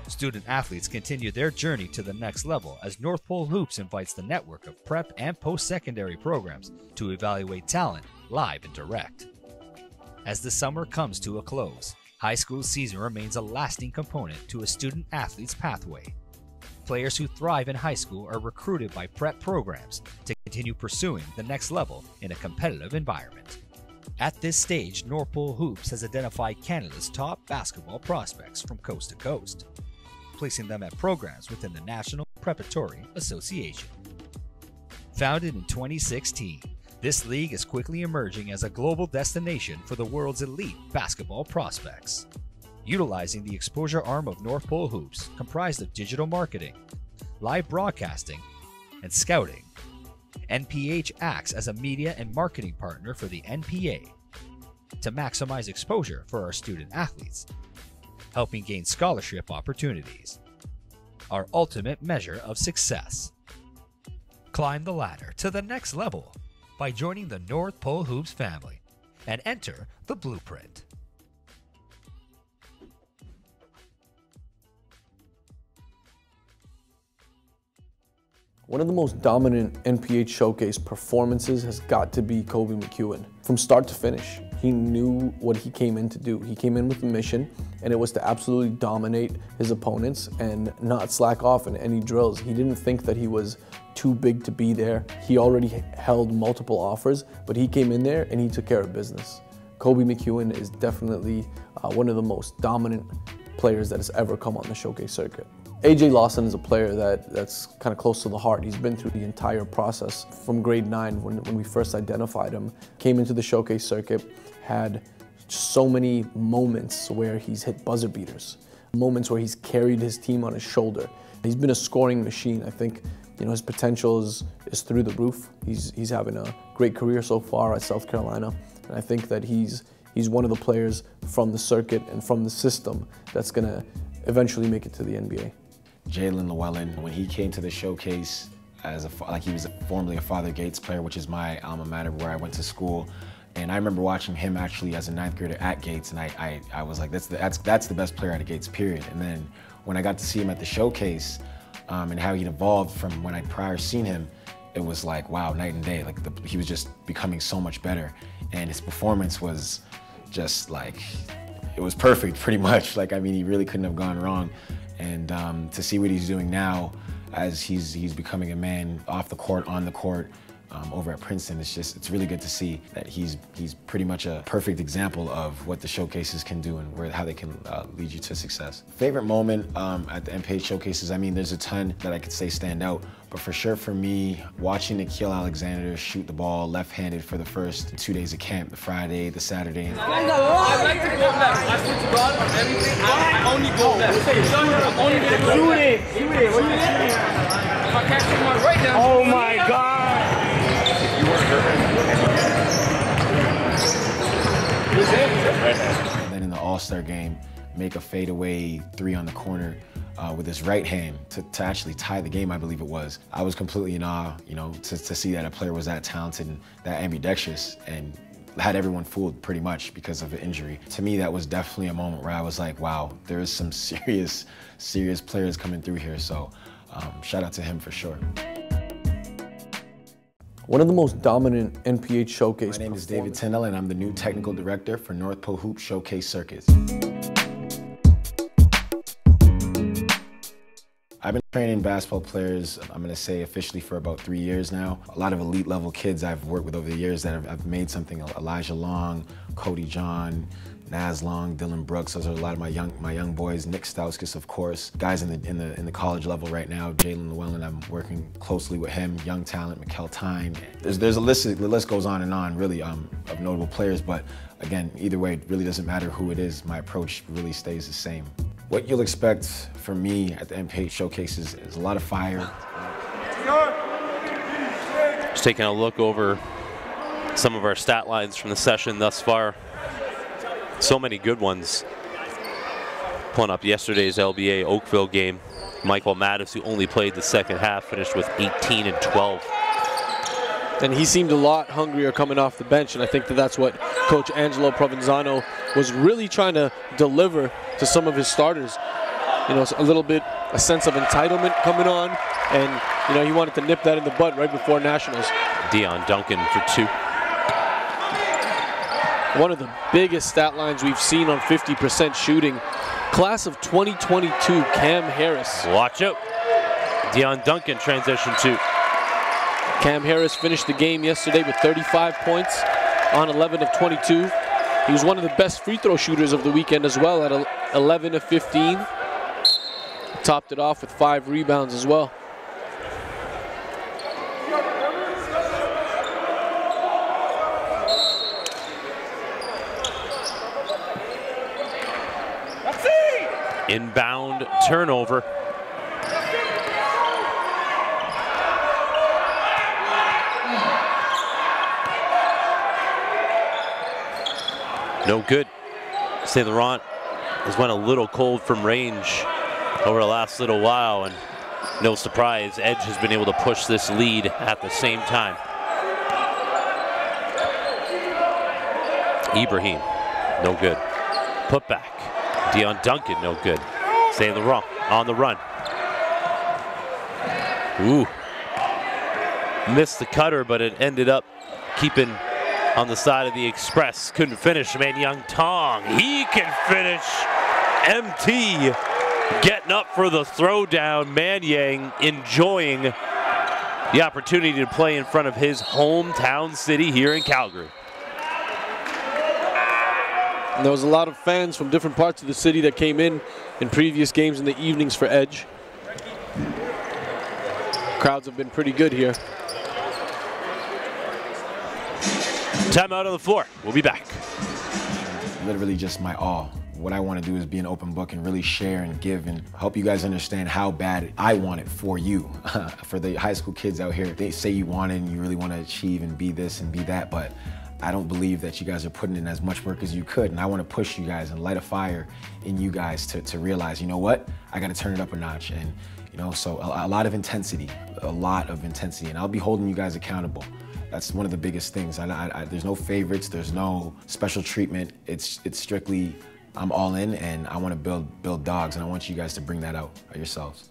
Student athletes continue their journey to the next level as North Pole Hoops invites the network of prep and post-secondary programs to evaluate talent live and direct. As the summer comes to a close, high school season remains a lasting component to a student athlete's pathway. Players who thrive in high school are recruited by prep programs to continue pursuing the next level in a competitive environment. At this stage, North Pole Hoops has identified Canada's top basketball prospects from coast to coast, placing them at programs within the National Preparatory Association. Founded in 2016, this league is quickly emerging as a global destination for the world's elite basketball prospects. Utilizing the exposure arm of North Pole Hoops, comprised of digital marketing, live broadcasting, and scouting, NPH acts as a media and marketing partner for the NPA to maximize exposure for our student athletes, helping gain scholarship opportunities. Our ultimate measure of success. Climb the ladder to the next level by joining the North Pole Hoops family and enter the Blueprint. One of the most dominant NPH Showcase performances has got to be Kobe McEwen. From start to finish, he knew what he came in to do. He came in with a mission, and it was to absolutely dominate his opponents and not slack off in any drills. He didn't think that he was too big to be there. He already held multiple offers, but he came in there and he took care of business. Kobe McEwen is definitely one of the most dominant players that has ever come on the Showcase circuit. AJ Lawson is a player that's kind of close to the heart. He's been through the entire process from grade 9 when we first identified him. Came into the Showcase circuit, had so many moments where he's hit buzzer beaters, moments where he's carried his team on his shoulder. He's been a scoring machine. I think his potential is through the roof. He's having a great career so far at South Carolina, and I think that he's one of the players from the circuit and from the system that's going to eventually make it to the NBA. Jalen Llewellyn, when he came to the Showcase like he was formerly a Father Gates player, which is my alma mater where I went to school, and I remember watching him actually as a 9th grader at Gates, and I was like, that's the best player at Gates, period. And then when I got to see him at the Showcase and how he'd evolved from when I'd prior seen him, it was like, wow, night and day. Like he was just becoming so much better, and his performance was just like, it was perfect, pretty much. Like, I mean, he really couldn't have gone wrong. And to see what he's doing now as he's becoming a man off the court, on the court, over at Princeton, it's really good to see that he's pretty much a perfect example of what the Showcases can do and how they can lead you to success. Favorite moment at the NPH Showcases, I mean, there's a ton that I could say stand out, but for sure for me, watching Nikhil Alexander shoot the ball left-handed for the first 2 days of camp, the Friday, the Saturday. I like to go left. I swear to God on everything, I only go left. I'm only going to go left. Shoot it. What are you shooting at? If I catch someone right now. Oh my God. And then in the all-star game, make a fadeaway 3 on the corner with his right hand to actually tie the game, I believe it was. I was completely in awe, you know, to see that a player was that talented and that ambidextrous and had everyone fooled pretty much because of an injury. To me, that was definitely a moment where I was like, wow, there is some serious players coming through here. So shout out to him for sure. One of the most dominant NPH showcase. My name is David Tyndall, and I'm the new technical director for North Pole Hoop Showcase Circuits. I've been training basketball players, I'm going to say officially for about 3 years now. A lot of elite level kids I've worked with over the years that have made something. Elijah Long, Cody John, Naz Long, Dylan Brooks. Those are a lot of my young boys. Nick Stauskas, of course. Guys in the college level right now. Jalen Llewellyn, I'm working closely with him. Young talent, Mikkel Tyne. There's a list. The list goes on and on, really, of notable players. But again, either way, it really doesn't matter who it is. My approach really stays the same. What you'll expect from me at the NPH Showcases is a lot of fire. Just taking a look over some of our stat lines from the session thus far. So many good ones. Pulling up yesterday's LBA Oakville game. Michael Mattis, who only played the second half, finished with 18 and 12. And he seemed a lot hungrier coming off the bench, and I think that's what Coach Angelo Provenzano was really trying to deliver to some of his starters. You know, a sense of entitlement coming on, and you know, he wanted to nip that in the bud right before Nationals. Dion Duncan for 2. One of the biggest stat lines we've seen on 50% shooting. Class of 2022, Cam Harris. Watch out. Dion Duncan transition 2. Cam Harris finished the game yesterday with 35 points on 11 of 22. He was one of the best free throw shooters of the weekend as well at 11 of 15. Topped it off with 5 rebounds as well. Inbound turnover. No good. St. Laurent has went a little cold from range over the last little while, and no surprise, Edge has been able to push this lead at the same time. Ibrahim, no good. Put back. Dion Duncan, no good. St. Laurent on the run. Ooh. Missed the cutter, but it ended up keeping on the side of the Express. Couldn't finish. Man Young Tong, he can finish. MT getting up for the throwdown. Man Yang enjoying the opportunity to play in front of his hometown city here in Calgary. And there was a lot of fans from different parts of the city that came in previous games in the evenings for Edge. Crowds have been pretty good here. Time out on the floor. We'll be back. Literally just my all. What I want to do is be an open book and really share and give and help you guys understand how bad I want it for you. For the high school kids out here, they say you want it and you really want to achieve and be this and be that, but I don't believe that you guys are putting in as much work as you could, and I want to push you guys and light a fire in you guys to realize, you know what, I got to turn it up a notch. And you know, so a lot of intensity, and I'll be holding you guys accountable. That's one of the biggest things. There's no favorites, there's no special treatment. It's strictly, I'm all in, and I want to build dogs, and I want you guys to bring that out yourselves.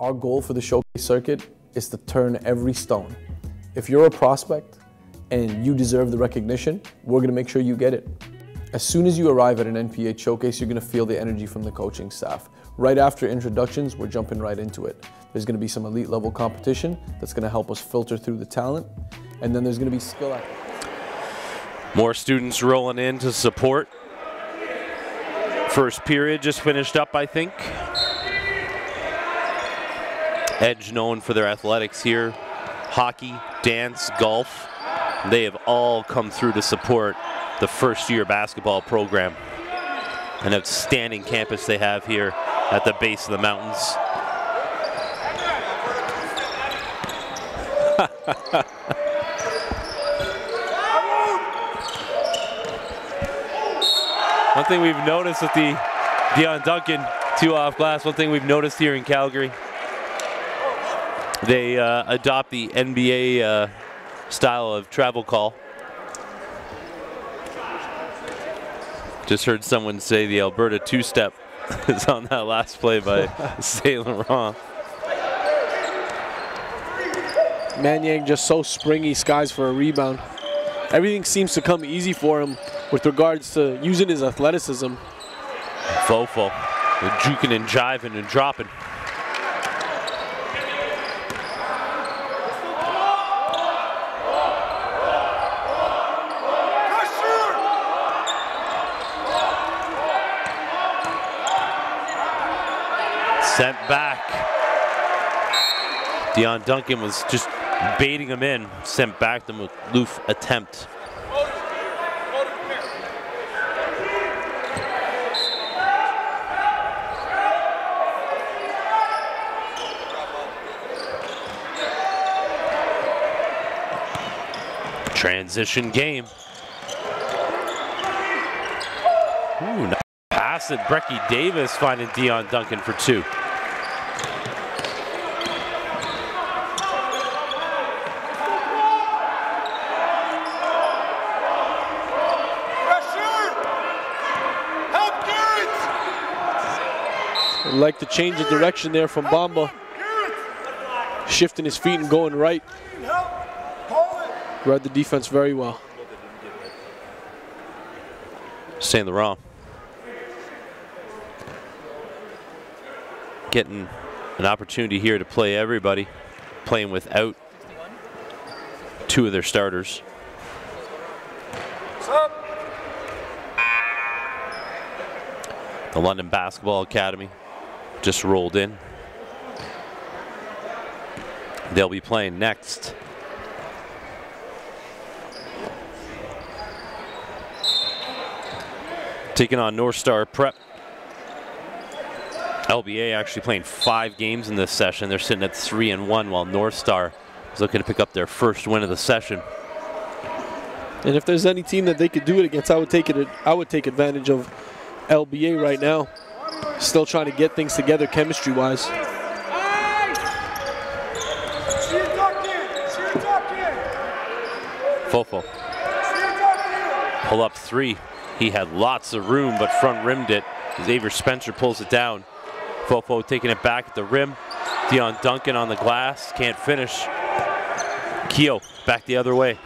Our goal for the showcase circuit is to turn every stone. If you're a prospect and you deserve the recognition, we're gonna make sure you get it. As soon as you arrive at an NPH showcase, you're gonna feel the energy from the coaching staff. Right after introductions, we're jumping right into it. There's gonna be some elite level competition that's gonna help us filter through the talent, and then there's gonna be skill activity. More students rolling in to support. First period just finished up, I think. Edge known for their athletics here. Hockey, dance, golf. They have all come through to support the first-year basketball program. An outstanding campus they have here at the base of the mountains. thing we've noticed with the Dion Duncan 2 off glass, one thing we've noticed here in Calgary, they adopt the NBA style of travel call. Just heard someone say the Alberta two-step is on that last play by Laurent. Manyang just so springy, skies for a rebound. Everything seems to come easy for him with regards to using his athleticism. Fofo, juking and jiving and dropping. Sent back. Dion Duncan was just baiting him in. Sent back the Maloof attempt. Transition game. Ooh, nice pass at Brecky Davis finding Dion Duncan for 2. I like the change of direction there from Bamba. Shifting his feet and going right. Read the defense very well. Saint Laurent getting an opportunity here to play everybody, playing without 2 of their starters. The London Basketball Academy just rolled in. They'll be playing next. Taking on North Star Prep. LBA actually playing 5 games in this session. They're sitting at 3-1, while North Star is looking to pick up their first win of the session. And if there's any team that they could do it against, I would take advantage of LBA right now. Still trying to get things together chemistry-wise. Fofo. Pull up 3. He had lots of room, but front rimmed it. Xavier Spencer pulls it down. Fofo taking it back at the rim. Dion Duncan on the glass, can't finish. Keogh back the other way.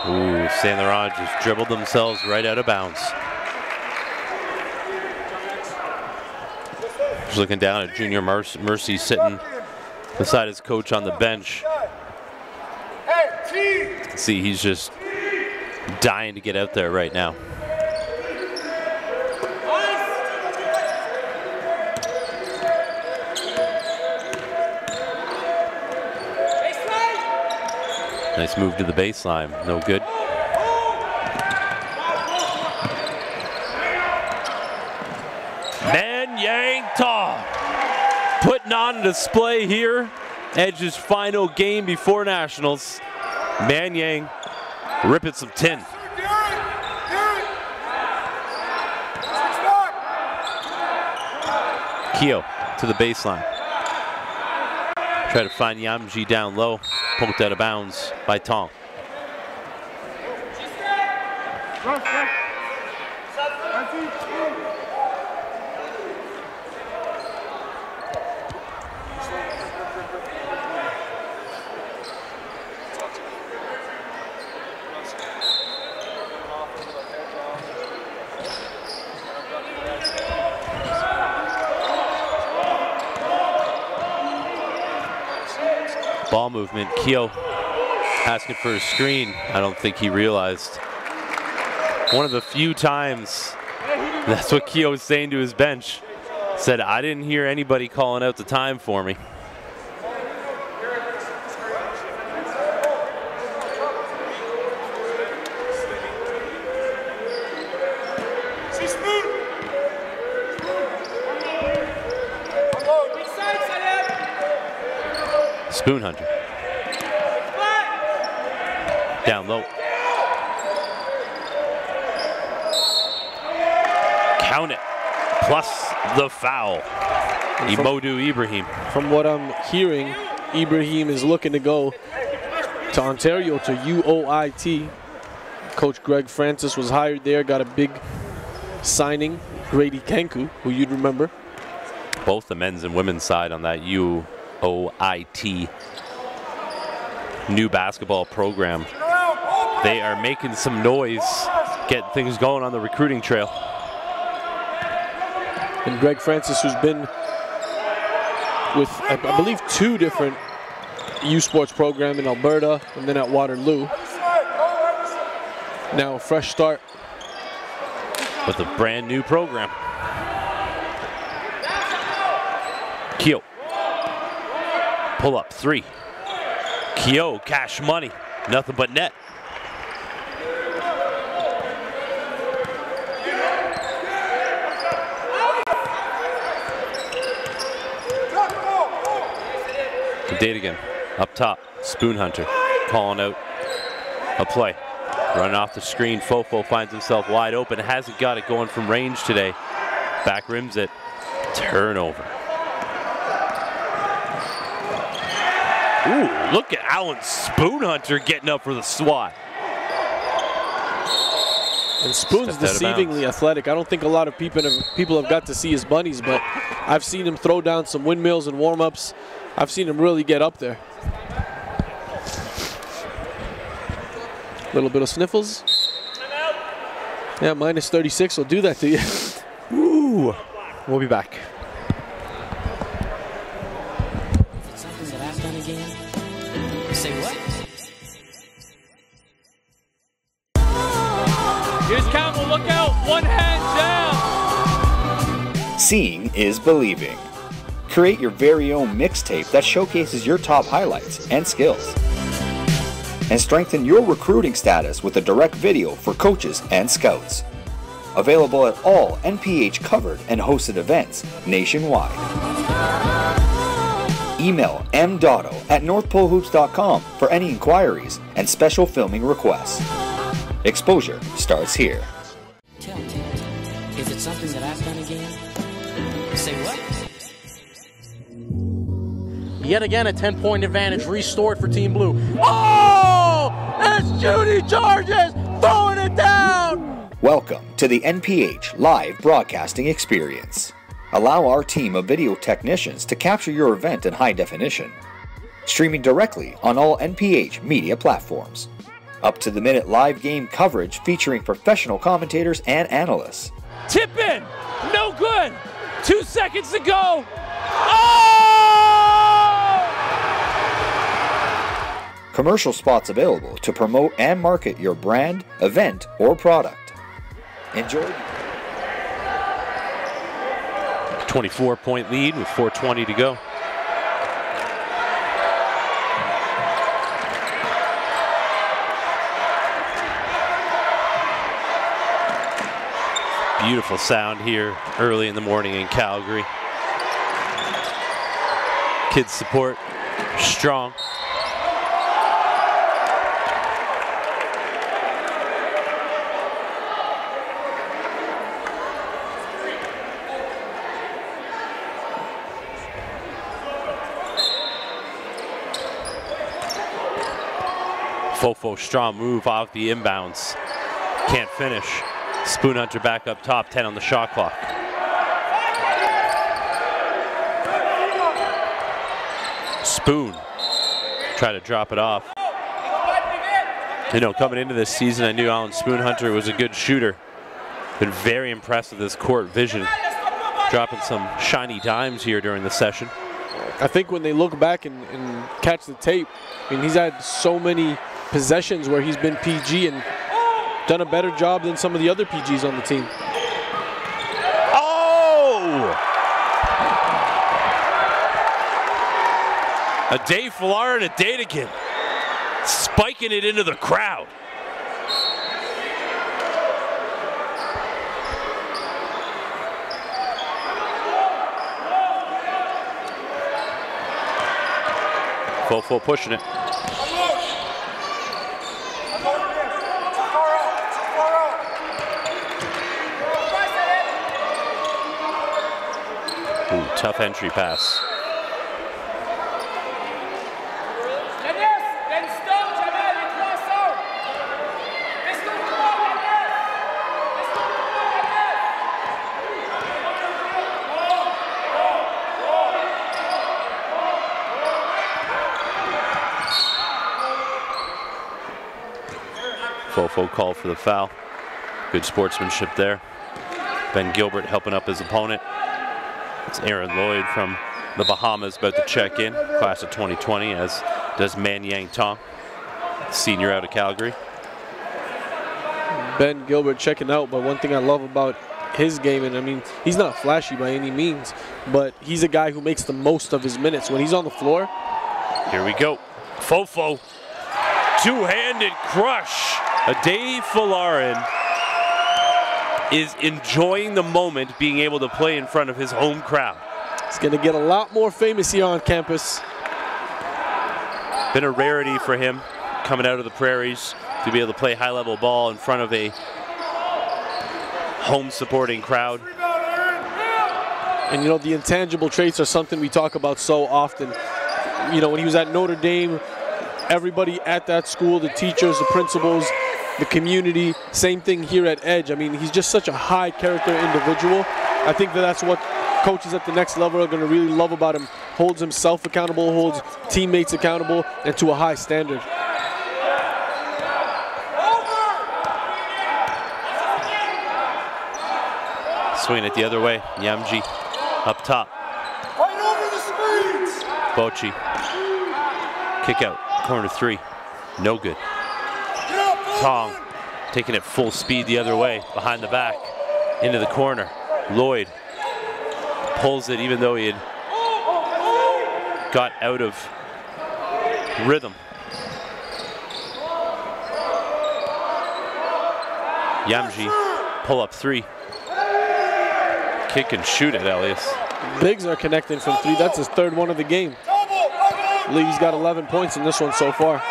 Ooh, Saint Laurent just dribbled themselves right out of bounds. Just looking down at Junior Mercy sitting beside his coach on the bench. See, he's just dying to get out there right now. Nice move to the baseline, no good. Manyang Tall putting on display here. Edge's final game before Nationals. Manyang ripping some tin. Keogh to the baseline. Try to find Yamji down low. Poked out of bounds by Tong. Ball movement, Keogh asking for a screen. I don't think he realized. One of the few times, that's what Keogh was saying to his bench. Said, I didn't hear anybody calling out the time for me. Spoon Hunter. Down low. Count it. Plus the foul. Imodu Ibrahim. From what I'm hearing, Ibrahim is looking to go to Ontario, to UOIT. Coach Greg Francis was hired there, got a big signing. Grady Kenku, who you'd remember. Both the men's and women's side on that UOIT new basketball program. They are making some noise, get things going on the recruiting trail. And Greg Francis, who's been with, I believe, 2 different U Sports program in Alberta and then at Waterloo. Now a fresh start with a brand new program. Keogh. Pull up 3. Keogh, cash money. Nothing but net. Date again. Up top. Spoon Hunter calling out a play. Running off the screen. Fofo finds himself wide open. Hasn't got it going from range today. Back rims it. Turnover. Ooh, look at Alan Spoon Hunter getting up for the swat. And Spoon's deceivingly athletic. I don't think a lot of people have got to see his bunnies, but I've seen him throw down some windmills and warm-ups. I've seen him really get up there. A little bit of sniffles. Yeah, minus 36 will do that to you. Ooh. We'll be back. Something that I've done again. Say what? Here's Campbell, look out, 1 hand down. Seeing is believing. Create your very own mixtape that showcases your top highlights and skills. And strengthen your recruiting status with a direct video for coaches and scouts. Available at all NPH covered and hosted events nationwide. Email mdotto@northpolehoops.com for any inquiries and special filming requests. Exposure starts here. Tell, is it something that I've done again? Say what? Yet again, a 10-point advantage restored for Team Blue. Oh! It's Judy Charges throwing it down! Welcome to the NPH live broadcasting experience. Allow our team of video technicians to capture your event in high definition. Streaming directly on all NPH media platforms. Up-to-the-minute live game coverage featuring professional commentators and analysts. Tip in, no good. 2 seconds to go. Oh! Commercial spots available to promote and market your brand, event, or product. Enjoy. 24-point lead with 4:20 to go. Beautiful sound here early in the morning in Calgary. Kids support strong. Fofo strong move off the inbounds. Can't finish. Spoon Hunter back up top, 10 on the shot clock. Spoon try to drop it off. You know, coming into this season, I knew Alan Spoon Hunter was a good shooter. Been very impressed with his court vision. Dropping some shiny dimes here during the session. I think when they look back and catch the tape, I mean, he's had so many possessions where he's been PG and done a better job than some of the other PGs on the team. Oh! A Dave Falar and a Datakin spiking it into the crowd. Fofo pushing it. Ooh, tough entry pass. Fofo called for the foul. Good sportsmanship there. Ben Gilbert helping up his opponent. It's Aaron Lloyd from the Bahamas about to check in, class of 2020, as does Man Yang Tong, senior out of Calgary. Ben Gilbert checking out, but one thing I love about his game, and I mean, he's not flashy by any means, but he's a guy who makes the most of his minutes. When he's on the floor. Here we go. Fofo, two-handed crush. Dave Folarin is enjoying the moment being able to play in front of his home crowd. He's going to get a lot more famous here on campus. Been a rarity for him coming out of the prairies to be able to play high-level ball in front of a home-supporting crowd. And you know, the intangible traits are something we talk about so often. You know, when he was at Notre Dame, everybody at that school, the teachers, the principals, the community, same thing here at Edge. I mean, he's just such a high character individual. I think that that's what coaches at the next level are going to really love about him. Holds himself accountable, holds teammates accountable, and to a high standard. Swing it the other way. Yamji up top. Bochy. Kick out. Corner three. No good. Tong taking it full speed the other way. Behind the back. Into the corner. Lloyd pulls it even though he had got out of rhythm. Yamji, pull up three. Kick and shoot it, Elias. Biggs are connecting from three. That's his third one of the game. Lee's got 11 points in this one so far.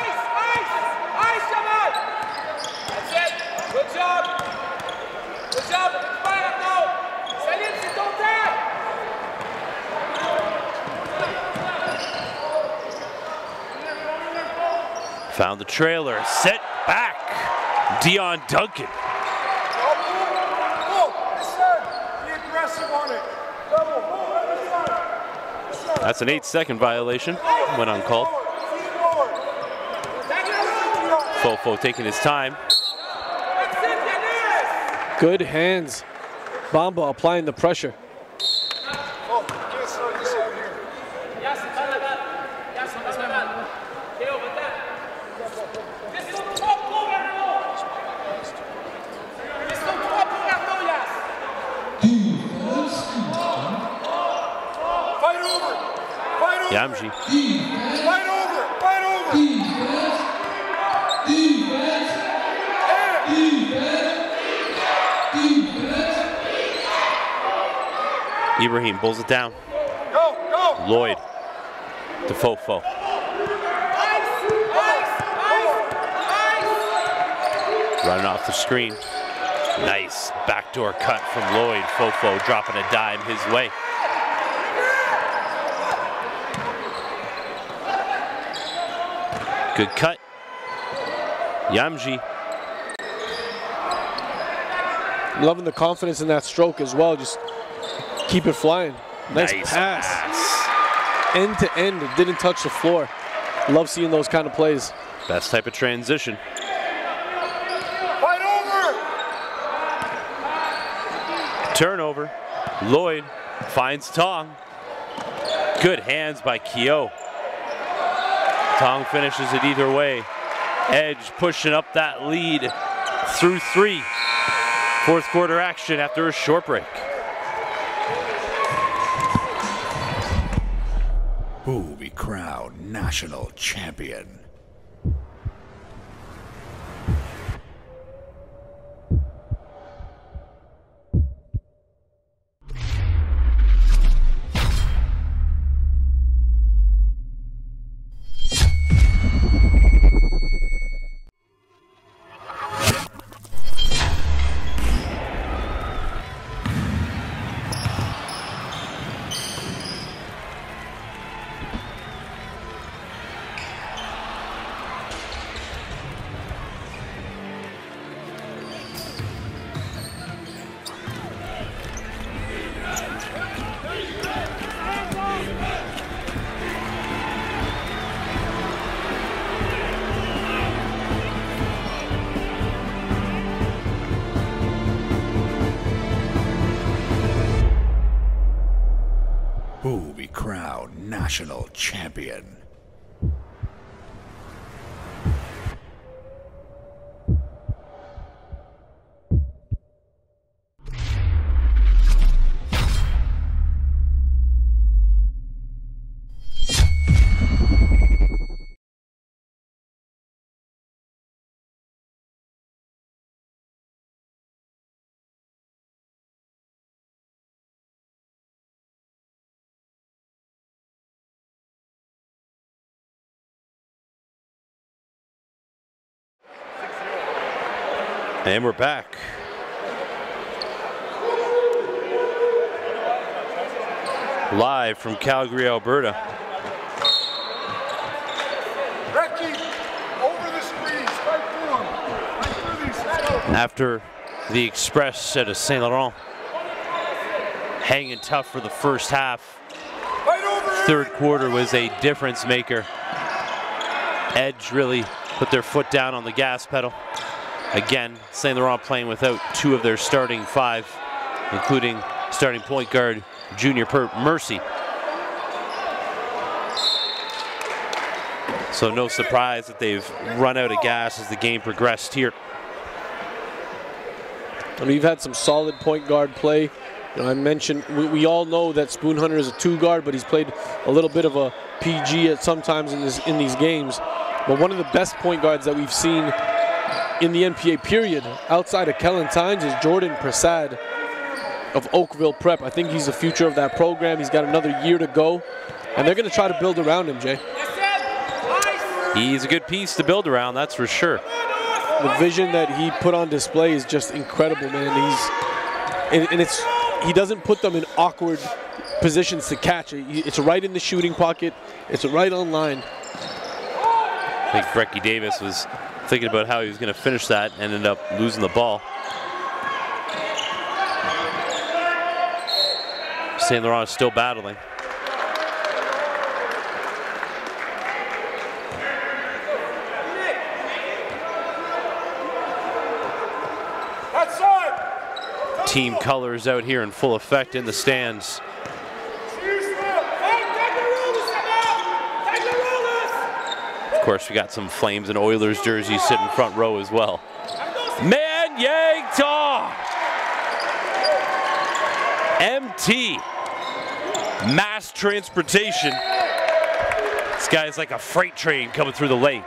Found the trailer, set back. Dion Duncan. That's an 8-second violation when uncalled. Fofo taking his time. Good hands. Bamba applying the pressure. Yamji. Fight over! Fight over! Ibrahim pulls it down. Go! Lloyd to Fofo. Running off the screen. Nice backdoor cut from Lloyd. Fofo dropping a dime his way. Good cut. Yamji. Loving the confidence in that stroke as well. Just keep it flying. Nice pass. End to end. It didn't touch the floor. Love seeing those kind of plays. Best type of transition. Fight over! Turnover. Lloyd finds Tong. Good hands by Keogh. Tong finishes it either way. Edge pushing up that lead through three. Fourth quarter action after a short break. Who will be crowned national champion? national champion. And we're back. Live from Calgary, Alberta. After the Express out of St. Laurent, hanging tough for the first half. Third quarter was a difference maker. Edge really put their foot down on the gas pedal. Again, St. Laurent playing without two of their starting five, including starting point guard Junior Mercy. So no surprise that they've run out of gas as the game progressed here. And we've had some solid point guard play. You know, I mentioned, we all know that Spoon Hunter is a two guard, but he's played a little bit of a PG at sometimes in these games. But one of the best point guards that we've seen in the NPA period, outside of Kellen Tynes, is Jordan Prasad of Oakville Prep. I think he's the future of that program. He's got another year to go, and they're going to try to build around him, Jay. He's a good piece to build around, that's for sure. The vision that he put on display is just incredible, man. He doesn't put them in awkward positions to catch. It's right in the shooting pocket. It's right on line. I think Brecky Davis was thinking about how he was going to finish that, ended up losing the ball. St. Laurent is still battling. Team colors out here in full effect in the stands. Of course, we got some Flames and Oilers jerseys sitting front row as well. Man Yang Ta! MT. Mass transportation. This guy's like a freight train coming through the lake.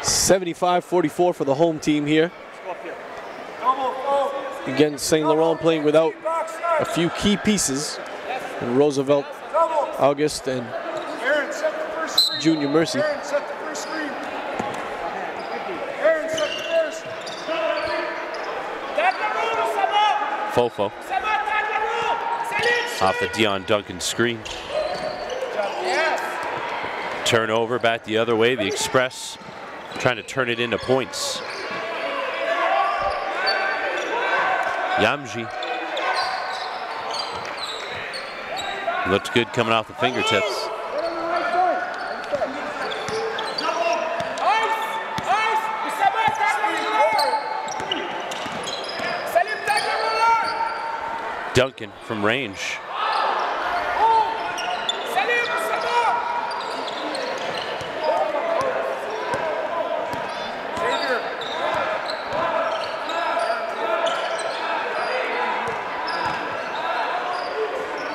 $75-44 for the home team here. Again, St. Laurent playing without a few key pieces in Roosevelt, August, and Junior Mercy. Fofo off the Dion Duncan screen. Turnover back the other way. The Express trying to turn it into points. Yamji looked good coming off the fingertips. Duncan from range.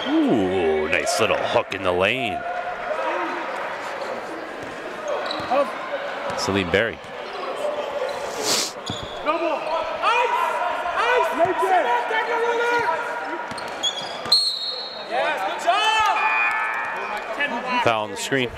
Ooh, nice little hook in the lane. Salim Berry. Foul on the screen.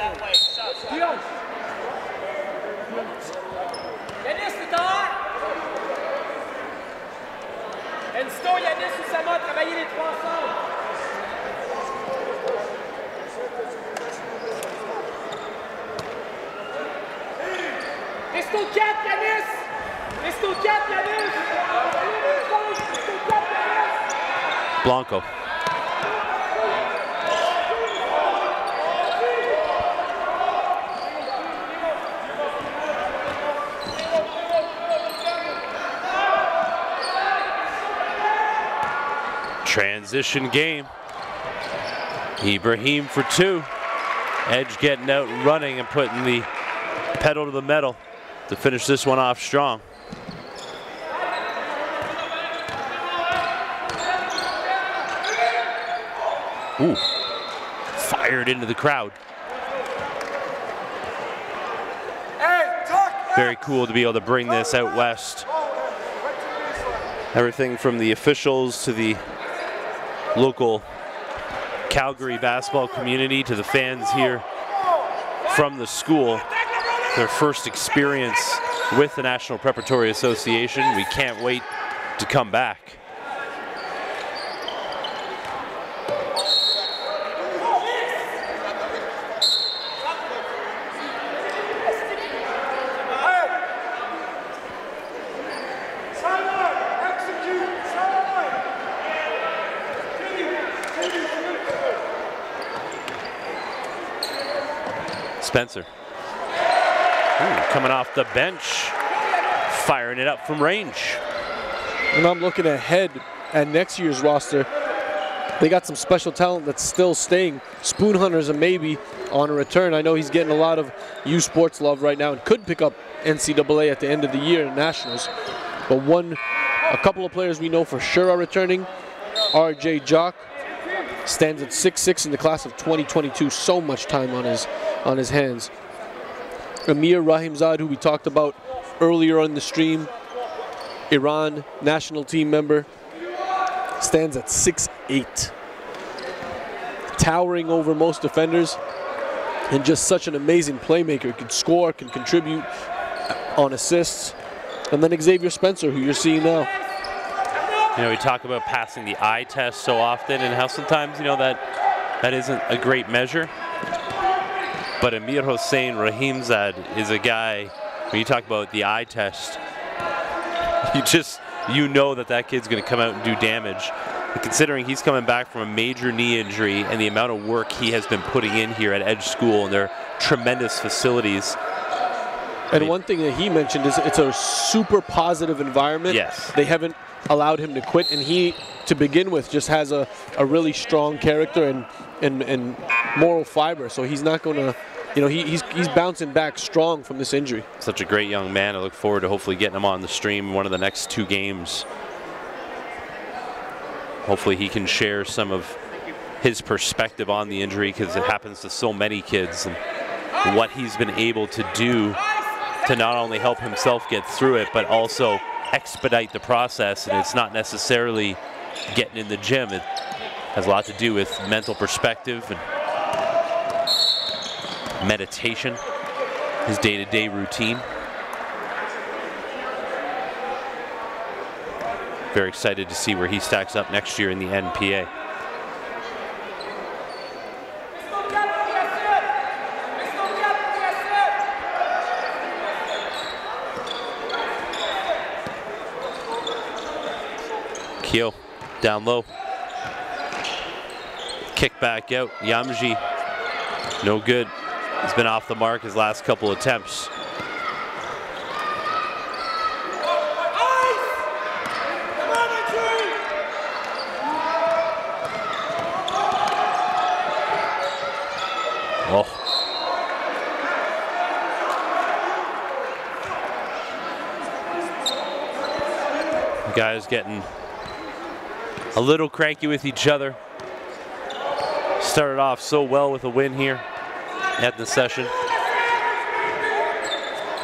Blanco. Transition game. Ibrahim for 2. Edge getting out and running and putting the pedal to the metal to finish this one off strong. Ooh, fired into the crowd. Very cool to be able to bring this out west. Everything from the officials to the local Calgary basketball community to the fans here from the school. Their first experience with the National Preparatory Association. We can't wait to come back. Spencer. Ooh, coming off the bench, firing it up from range. And I'm looking ahead at next year's roster. They got some special talent that's still staying. Spoon Hunter's a maybe on a return. I know he's getting a lot of U Sports love right now and could pick up NCAA at the end of the year in Nationals. But a couple of players we know for sure are returning. RJ Jock stands at 6'6" in the class of 2022. So much time on his hands. Amir Rahimzad, who we talked about earlier on the stream, Iran national team member, stands at 6'8", towering over most defenders, and just such an amazing playmaker. Can score, can contribute on assists. And then Xavier Spencer, who you're seeing now. You know, we talk about passing the eye test so often and how sometimes, you know, that isn't a great measure. But Amir Hossein Rahimzad is a guy, when you talk about the eye test, you know that kid's going to come out and do damage. And considering he's coming back from a major knee injury and the amount of work he has been putting in here at Edge School and their tremendous facilities. And one thing that he mentioned is it's a super positive environment. Yes. They haven't allowed him to quit, and he, to begin with, just has a really strong character and moral fiber. So he's not going to, you know, he's bouncing back strong from this injury. Such a great young man. I look forward to hopefully getting him on the stream one of the next 2 games. Hopefully he can share some of his perspective on the injury, because it happens to so many kids, and what he's been able to do to not only help himself get through it, but also expedite the process. And it's not necessarily getting in the gym. It has a lot to do with mental perspective and meditation, his day-to-day routine. Very excited to see where he stacks up next year in the NPA. Keo down low. Kick back out. Yamji, no good. He's been off the mark his last couple attempts. Oh. The guys getting a little cranky with each other. Started off so well with a win here at the session.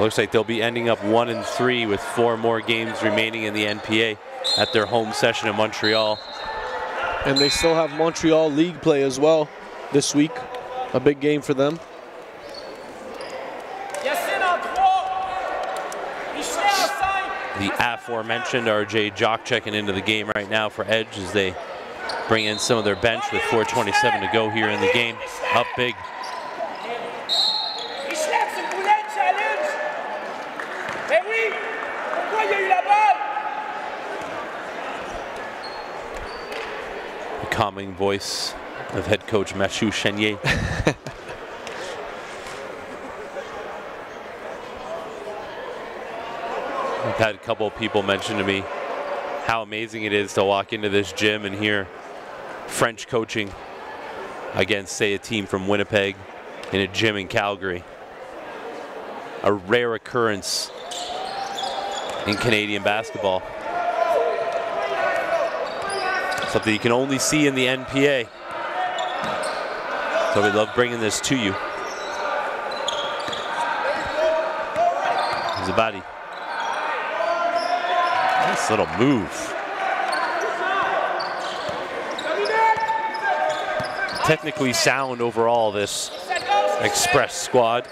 Looks like they'll be ending up 1-3 with 4 more games remaining in the NPA at their home session in Montreal. And they still have Montreal League play as well this week. A big game for them. The aforementioned RJ Jock checking into the game right now for Edge as they bring in some of their bench with 4:27 to go here in the game. Up big. The calming voice of head coach Mathieu Chenier. I've had a couple of people mention to me how amazing it is to walk into this gym and hear French coaching against, say, a team from Winnipeg in a gym in Calgary. A rare occurrence in Canadian basketball. Something you can only see in the NPA. So we love bringing this to you. Zabadi. Nice little move. Technically sound overall, this Express squad.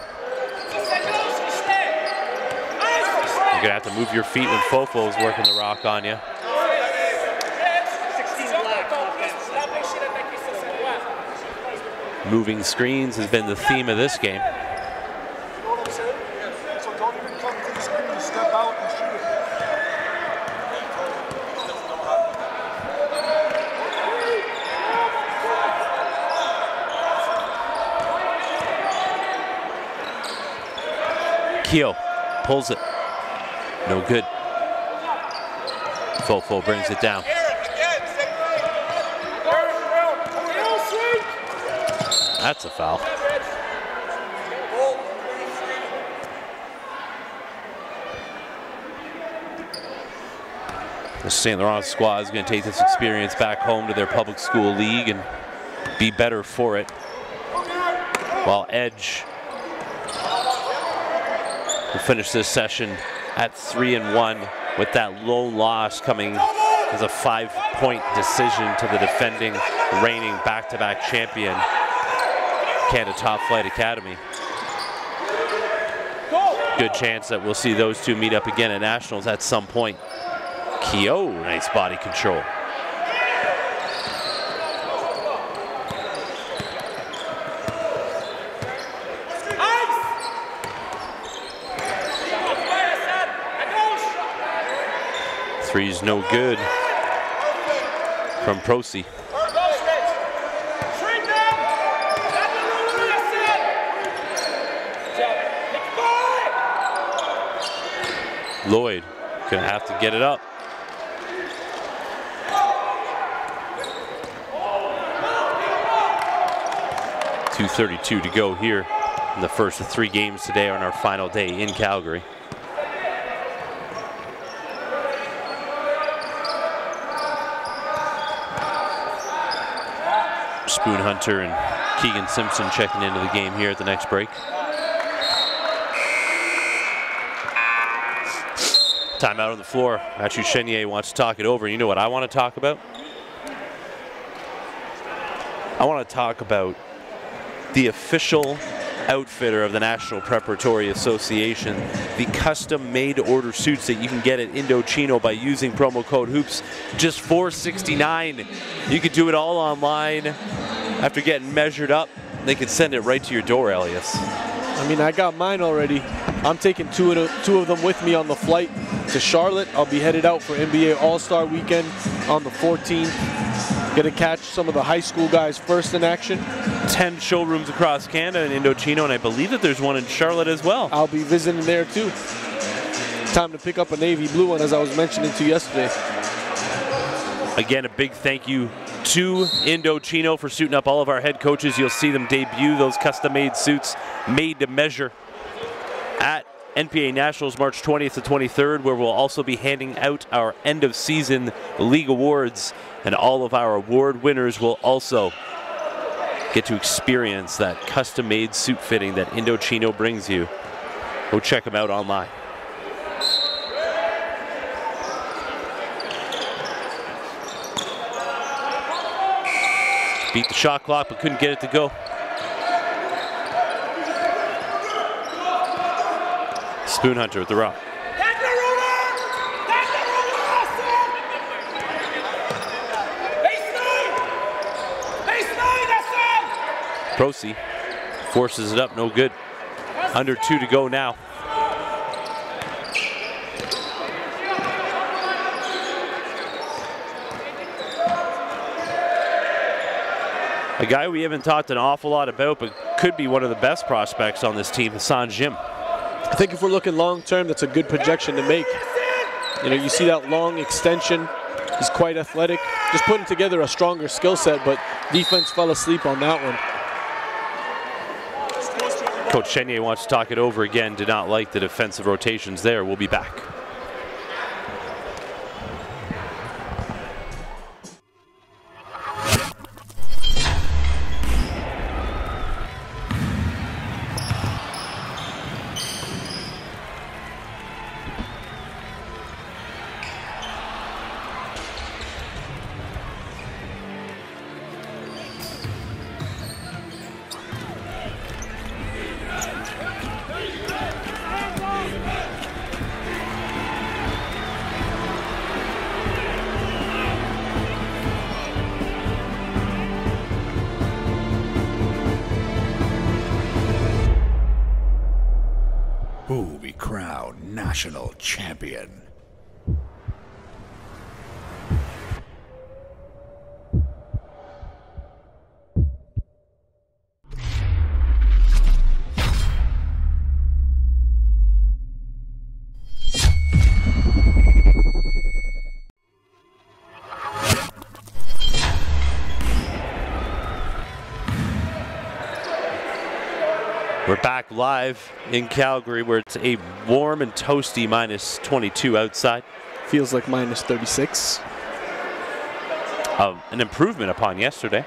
You're gonna have to move your feet when Fofo is working the rock on you. Moving screens has been the theme of this game. Keogh pulls it. No good. Fofo brings it down. That's a foul. The St. Laurent squad is going to take this experience back home to their public school league and be better for it. While Edge will finish this session at 3-1 with that lone loss coming as a 5-point decision to the defending, reigning back-to-back champion, Canada Top Flight Academy. Good chance that we'll see those two meet up again at Nationals at some point. Keogh, nice body control. Three's no good from Prosy. Lloyd gonna have to get it up. .232 to go here in the first of 3 games today on our final day in Calgary. Spoon Hunter and Keegan Simpson checking into the game here at the next break. Timeout on the floor. Mathieu Chenier wants to talk it over. You know what I want to talk about? I want to talk about the official outfitter of the National Preparatory Association, the custom-made order suits that you can get at Indochino by using promo code HOOPS. Just $469. You can do it all online. After getting measured up, they can send it right to your door, Elias. I mean, I got mine already. I'm taking two of them with me on the flight to Charlotte. I'll be headed out for NBA All-Star Weekend on the 14th. Gonna catch some of the high school guys first in action. 10 showrooms across Canada in Indochino, and I believe that there's one in Charlotte as well. I'll be visiting there too. Time to pick up a navy blue one, as I was mentioning to you yesterday. Again, a big thank you to Indochino for suiting up all of our head coaches. You'll see them debut those custom-made suits made to measure at NPA Nationals March 20th to 23rd, where we'll also be handing out our end-of-season league awards, and all of our award winners will also get to experience that custom-made suit fitting that Indochino brings you. Go check them out online. Beat the shot clock, but couldn't get it to go. Spoon Hunter with the rock. Prosy forces it up, no good. Under 2 to go now. A guy we haven't talked an awful lot about, but could be one of the best prospects on this team, Hassan Jim. I think if we're looking long term, that's a good projection to make. You know, you see that long extension. He's quite athletic. just putting together a stronger skill set, but defense fell asleep on that one. Coach Chenier wants to talk it over again. Did not like the defensive rotations there. We'll be back. Who will be crowned national champion? We're back live in Calgary where it's a warm and toasty minus 22 outside. Feels like minus 36. An improvement upon yesterday.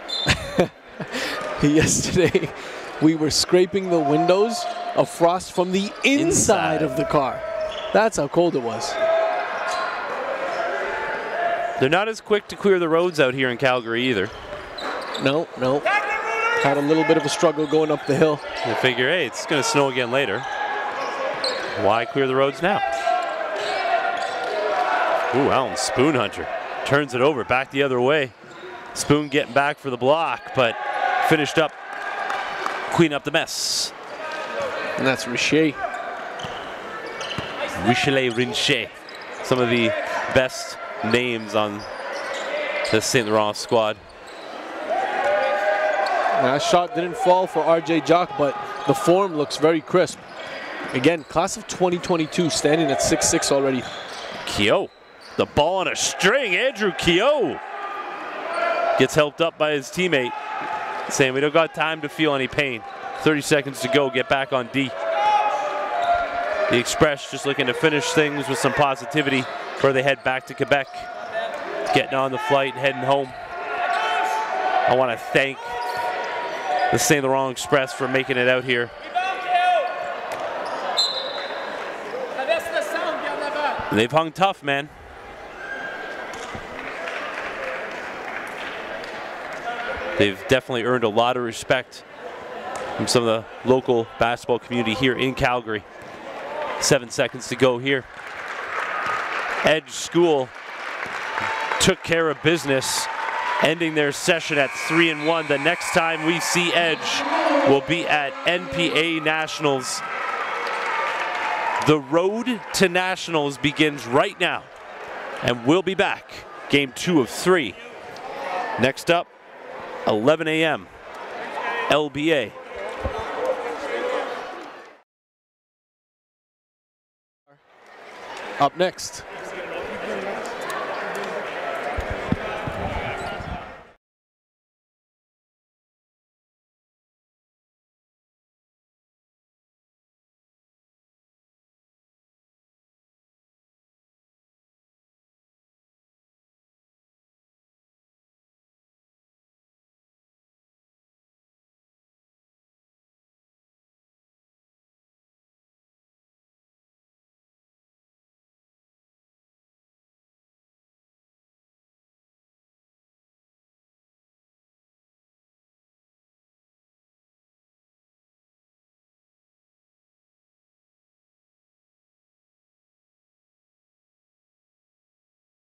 Yesterday, we were scraping the windows of frost from the inside of the car. That's how cold it was. They're not as quick to clear the roads out here in Calgary either. No. Had a little bit of a struggle going up the hill. They figure, hey, it's going to snow again later. Why clear the roads now? Ooh, Allen Spoon Hunter turns it over, back the other way. Spoon getting back for the block, but finished up, clean up the mess. And that's Richer. Richer. Some of the best names on the St. Laurent squad. That shot didn't fall for RJ Jock, but the form looks very crisp. Again, class of 2022, standing at 6'6" already. Keogh, the ball on a string. Andrew Keogh gets helped up by his teammate, saying we don't got time to feel any pain. 30 seconds to go, get back on D. The Express just looking to finish things with some positivity before they head back to Quebec. Getting on the flight, heading home. I want to thank the St. Laurent Express for making it out here. They've hung tough, man. They've definitely earned a lot of respect from some of the local basketball community here in Calgary. 7 seconds to go here. Edge School took care of business, ending their session at 3-1. The next time we see Edge will be at NPA Nationals. The road to Nationals begins right now, and we'll be back. Game 2 of 3. Next up, 11 a.m. LBA. Up next,